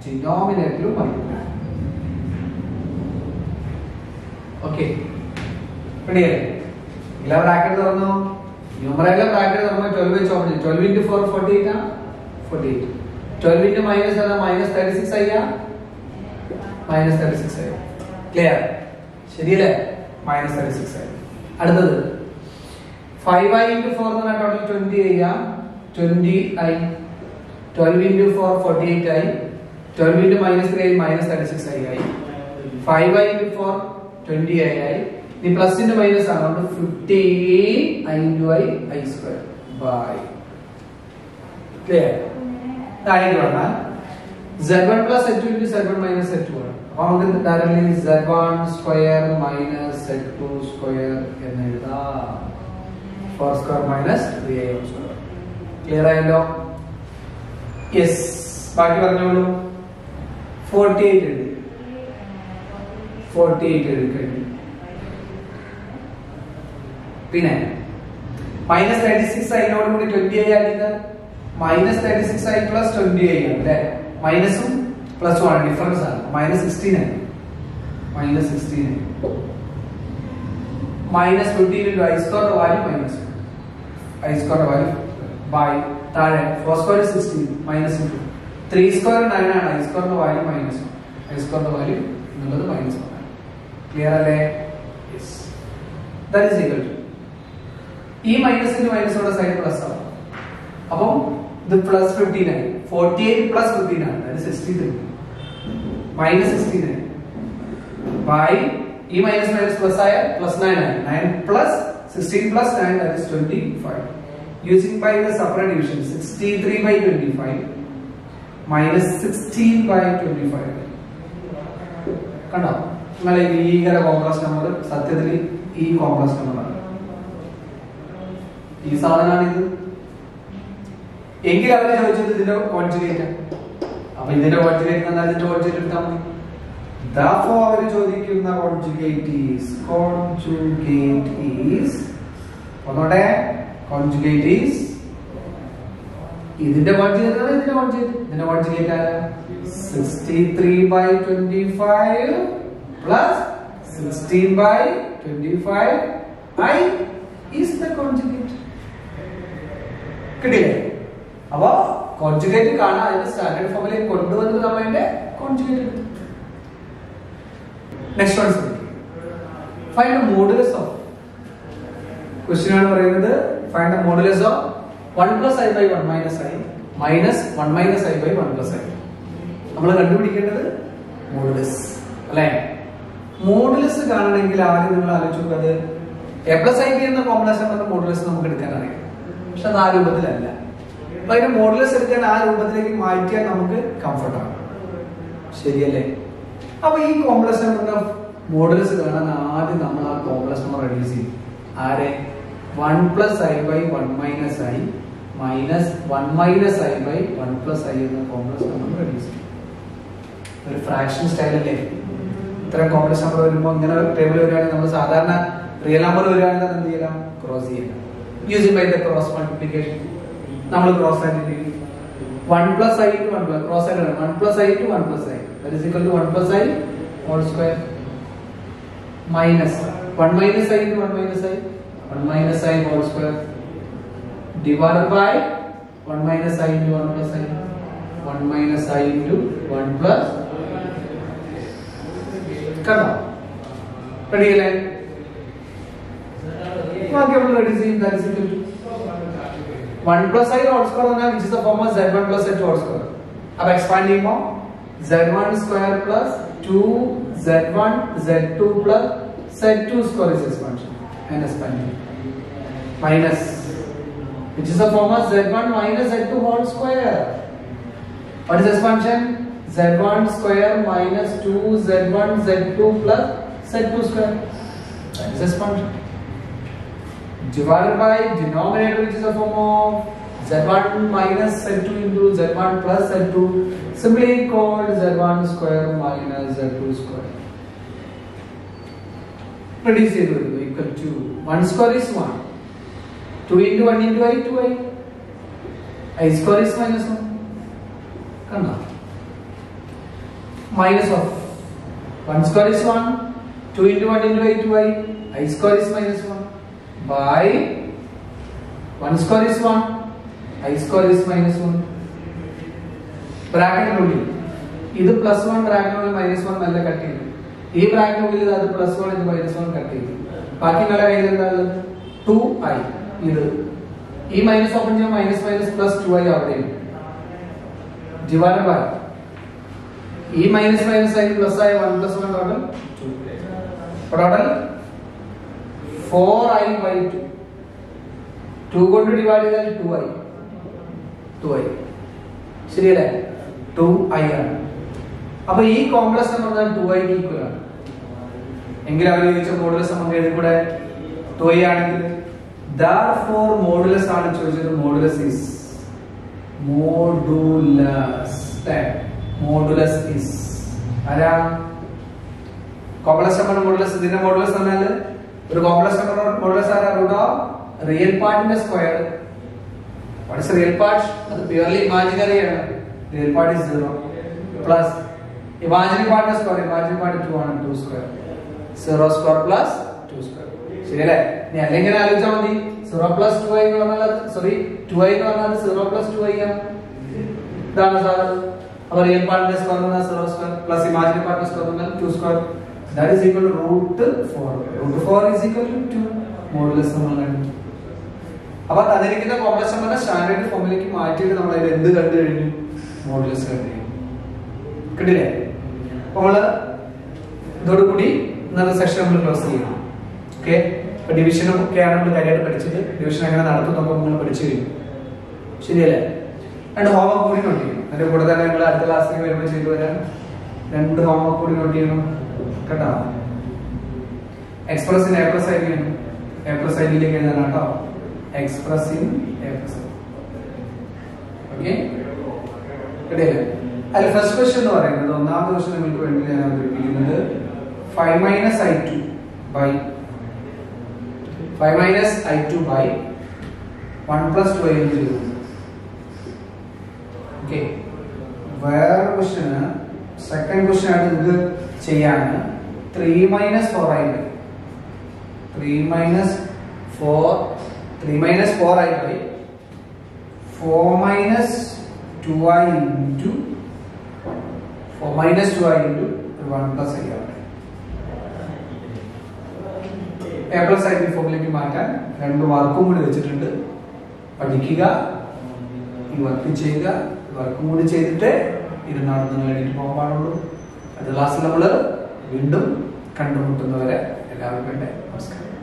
ഡിനോമിനേറ്റർ മൾട്ടിപ്ലൈ. ഓക്കെ, റെഡിയല്ലേ? ഇല്ല ബ്രാക്കറ്റ് തുറന്നു. ന്യൂമറേറ്റർ ബ്രാക്കറ്റ് തുറന്നു. 12 വെച്ച് ഓപ്പൺ ചെയ്യും. 12 into 4 48 ആണ്. 48. 12 into minus ആണ് -36 ആയിയാ. -36 ആയി. ക്ലിയർ? ശരിയല്ലേ? -36 ആയി. അടുത്തത് 5i into 4 എന്ന് പറഞ്ഞാൽ ടോട്ടൽ 20 ആയിയാ. 20i. 12 into 4 48 ആയി. 12 into -3i -36 ആയി. 5i into 4 20i ആയി. ഈ പ്ലസിന്റെ മൈനസ് ആണ്, അതുകൊണ്ട് 15 I into I square by clear. താഴേക്ക് വന്നാൽ Z1 plus Z2 into Z1 minus Z2 ആണ്. അപ്പൊ നമുക്ക് directly Z1 square minus Z2 square എന്ന് എഴുതാം. 4 square minus 3i square. Clear ആയല്ലോ? യെസ്. ബാക്കി പറഞ്ഞോളൂ. 48 എഴുതി. 48 എഴുതി കഴിഞ്ഞു. പിന്നെ മൈനസ് 36i നോട് കൂടി 20i ആക്കിയത് മൈനസ് 36i പ്ലസ് 20i ആണ് അല്ലേ? മൈനസും പ്ലസും ആണ്, ഡിഫറൻസ് ആണ്. മൈനസ് 16 ആയി. Minus 16 minus 15 into I square value minus I square value by താഴെ 4 സ്ക്വയർ 16 മൈനസ് 2 3 സ്ക്വയർ 9 ആണ്. I square value minus I square value എന്നുള്ളത് മൈനസ് 1 ആണ്. ക്ലിയർ അല്ലേ? Yes. That is equal to ഈ മൈനസിന്റെ മൈനസോടെ സൈഡ് പ്ലസ് ആണ്. അപ്പം ഇത് പ്ലസ് 15 ആയി. 48 പ്ലസ് 15 ആണ്, അതായത് 63 മൈനസ് 16 ആയി ബൈ ഈ മൈനസ് മൈനസ് പ്ലസ് ആയ പ്ലസ് 9 ആയി. 9 plus 16 plus 9 that is 25. Using by the separate division 63 by 25 minus 16 by 25. കണ്ടോ? നിങ്ങളെ ഭീകര കോംപ്ലക്സ് നമ്പർ സത്യത്തിൽ ഈ കോംപ്ലക്സ് നമ്പറാണ്. ഈ സാധനമാണിത്. എങ്കിൽ അവരെ ചോദിച്ചത് ഇതിന്റെ കോൺജുഗേറ്റ്. അപ്പൊ ഇതിന്റെ കോൺജുഗേറ്റ് എന്നാൽ ഇതിന്റെ കോൺജുഗേറ്റ് എടുത്താൽ മതി. Therefore അവര് ചോദിക്കുന്ന കോൺജുഗേറ്റ് ഈസ് ഒന്നോടെ കോൺജുഗേറ്റ് ഈസ് ഇതിന്റെ കോൺജുഗേറ്റ് ആണ്. ഇതിന്റെ കോൺജുഗേറ്റ് ആരാ? 63 by 25 plus 16 by 25 I is the conjugate. കിട്ടില്ലേ? അപ്പൊ കോൺജുഗേറ്റ് കാണാൻ അതിന്റെ സ്റ്റാൻഡേർഡ് ഫോമിലേക്ക് കൊണ്ടുവന്നത് നമ്മൾ അതിന്റെ കോൺജുഗേറ്റ് എടുത്തു. Next one find the modulus of. Question ആണ് പറയുന്നത് find the modulus of 1 plus I by 1 minus I minus 1 minus I by 1 plus I. നമ്മൾ കണ്ടുപിടിക്കേണ്ടത് മോഡുലസ് അല്ലേ? മോഡുലസ് കാണണമെങ്കിൽ ആദ്യം നിങ്ങൾ ആലോചിച്ച് നോക്കുന്നത് A plus I എന്ന കോംപ്ലക്സ് നമ്പറിന്റെ മോഡുലസ് നമുക്ക് എടുക്കാൻ അറിയാം. പക്ഷെ അത് ആ രൂപത്തിലല്ല. അപ്പൊ അതിന്റെ മോഡുലസ് എടുക്കാൻ ആ രൂപത്തിലേക്ക് മാറ്റിയാൽ നമുക്ക് കംഫർട്ടാണ്. ശരിയല്ലേ? അപ്പൊ ഈ കോംപ്ലക്സ് നമ്പറിന്റെ മോഡുലസ് കാണാൻ ആദ്യം നമ്മൾ ആ കോംപ്ലക്സ് നമ്പർ റെഡ്യൂസ് ചെയ്യും. ആരെ? 1 plus I by 1 minus I minus 1 minus I by 1 plus I എന്ന കോംപ്ലക്സ് നമ്പർ റെഡ്യൂസ് ചെയ്യും. ഒരു ഫ്രാക്ഷൻ സ്റ്റൈൽ അല്ലേ? ഇത്തരം കോംപ്ലക്സ് നമ്പർ വരുമ്പോൾ ഇങ്ങനെ ടേബിൾ വരികയാണെങ്കിൽ നമ്മൾ സാധാരണ റിയൽ നമ്പർ വരികയാണെങ്കിൽ എന്ത് ചെയ്യണം? ക്രോസ് ചെയ്യണം. Using by the cross multiplication നമ്മൾ ക്രോസ് ആയിട്ട് 1 plus I to 1 plus cross ആയിട്ട് 1 plus I to 1 plus I that is equal to 1 plus I whole square minus 1 minus I to 1 minus I 1 minus I whole square divided by 1 minus I into 1 plus I 1 minus I into 1 plus കണ്ടോ? Ready അല്ലേ? ബാക്കി നമ്മൾ reduce ചെയ്യും. that is equal to 1 plus I whole square होना which is the form of Z1 plus Z2 whole square. अब expand ചെയ്യുമ്പോൾ Z1 square plus 2Z1 Z2 plus Z2 square is expansion and expanding minus which is the form of Z1 minus Z2 whole square. What is expansion? Z1 square minus 2Z1 Z2 plus Z2 square. That is expansion. Divided by denominator which is a form of Z1 minus Z2 into Z1 plus Z2 simply called Z1 square minus Z2 square. Reduce it equal to 1 square is 1. 2 into 1 into I 2I. I square is minus 1. Come on. Minus of 1 square is 1. 2 into 1 into I 2I. I square is minus 1. By 1 square is 1, I square is minus 1. Bracket only. Either plus 1 bracket only minus 1 mella cut ചെയ്യും. ഈ bracket only അത് plus 1 ഇത് minus 1 cut ചെയ്യും. ബാക്കി നല്ല കയ്യിൽ എന്താണ്? 2i. ഇത് ഈ മൈനസ് ഓപ്പൺ ചെയ്യാൻ മൈനസ് മൈനസ് പ്ലസ് 2i അവിടെയും. ഡിവൈഡ് ബൈ ഈ മൈനസ് മൈനസ് ആയി പ്ലസ് ആയ 1 plus 1 total 2. Total 4i by 2. 2 കൊണ്ട് ഡിവൈഡ് ചെയ്താൽ 2i. ശരിയല്ലേ? 2i ആണ്. അപ്പൊ ഈ കോംപ്ലക്സ് നമ്പർ 2i ക്ക് ഈക്വൽ ആണ്. എങ്കിൽ അവർ ചോദിച്ച മോഡുലസ് നമുക്ക് എഴുതി കൂടെ 2i ആണെങ്കിൽ therefore മോഡുലസ് ആണ് ചോദിച്ചത്. മോഡുലസ് is ആരാ? Complex number modulus. ഇതിന്റെ മോഡുലസ് എന്നാൽ ഒരു കോംപ്ലക്സ് നമ്പർ മോഡുലസ് ആരാ? റൂട്ട് ഓഫ് റിയൽ പാർട്ടിന്റെ square. What is real part? അത് പ്യൂർലി ഇമാജിനറി ആണ്. Real part is 0 plus imaginary പാർട്ടിന്റെ സ്ക്വയർ. ഇമാജിനറി പാർട്ട് 2 ആണ്. 2 സ്ക്വയർ 0 സ്ക്വയർ പ്ലസ് 2 സ്ക്വയർ. ശരിയല്ലേ? ഇനി അല്ലെങ്കിൽ ആലോചിച്ചാൽ മതി. 0 പ്ലസ് 2i എന്ന് പറഞ്ഞാൽ 2i എന്ന് പറഞ്ഞാൽ 0 പ്ലസ് 2i ആണ്. ഇതാണ് സാധനം. അപ്പോൾ റിയൽ പാർട്ടിന്റെ സ്ക്വയർ എന്ന് പറഞ്ഞാൽ 0 സ്ക്വയർ പ്ലസ് ഇമാജിനറി പാർട്ടിന്റെ സ്ക്വയർ എന്ന് പറഞ്ഞാൽ 2 square. That is equal to √4. √4 is equal to 2. Modulus നമ്മൾ കണ്ടു. അപ്പോൾ തന്നിരിക്കുന്ന കോംപ്ലക്സ് നമ്പറിനെ സ്റ്റാൻഡേർഡ് ഫോമിലേക്ക് മാറ്റിയിട്ട് നമ്മൾ അതിൽ എന്ത് കണ്ടു കഴിഞ്ഞു? മോഡുലസ് കണ്ടു കഴിഞ്ഞു. കിട്ടില്ലേ? അപ്പോൾ നമ്മൾ ഇതോടുകൂടി ഇന്നത്തെ സെഷൻ നമ്മൾ ക്ലോസ് ചെയ്യണം. ഓക്കെ. ഇപ്പൊ ഡിവിഷനും ഒക്കെയാണ് നമ്മൾ കാര്യമായിട്ട് പഠിച്ചത്. ഡിവിഷൻ എങ്ങനെ നടത്തും നമ്മൾ പഠിച്ചു കഴിഞ്ഞു. ശരിയല്ലേ? രണ്ട് ഹോംവർക്ക് കൂടി നോട്ട് ചെയ്യണം. അതിന്റെ കൂടെ തന്നെ നിങ്ങൾ അടുത്ത ക്ലാസ്സിൽ വരുമ്പോൾ ചെയ്തു വരാൻ 2 ഹോംവർക്ക് കൂടി നോട്ട് ചെയ്യണം കേട്ടോ. Express in a plus i ആണ്. എ പ്ലസ് ഐ ഡിയിലേക്ക് എഴുതാൻ കേട്ടോ. Express in a plus i. Okay. കിട്ടിയല്ലേ? അതിൽ ഫസ്റ്റ് ക്വസ്റ്റ്യൻ എന്ന് പറയുന്നത് ഒന്നാമത്തെ ക്വസ്റ്റ്യൻ നിങ്ങൾക്ക് വേണ്ടി ഞാൻ അവതരിപ്പിക്കുന്നത് 5 minus i2 by 1 plus 2i എന്ന് എഴുതുന്നു. ഓക്കെ. വേറെ ക്വസ്റ്റ്യൻ സെക്കൻഡ് ക്വസ്റ്റ്യൻ ആയിട്ട് നിങ്ങൾക്ക് ചെയ്യാൻ 3 minus 4i by 3 minus 4i by 4 minus 2i into 1 plus i ആണ്. എ പ്ലസ് ഐ ബി ഫോമിലേക്ക് മാറ്റാൻ 2 വർക്കും കൂടി വെച്ചിട്ടുണ്ട്. പഠിക്കുക, ഈ വർക്ക് ചെയ്യുക, വർക്കും കൂടി ചെയ്തിട്ട് ഇരുന്നാണ് നിങ്ങൾ എണീറ്റ് പോകാൻ പാടുള്ളൂ. അടുത്ത ക്ലാസ്സിൽ നമ്മൾ വീണ്ടും കണ്ടുമുട്ടുന്നവരെ എല്ലാവർക്കും നമസ്കാരം.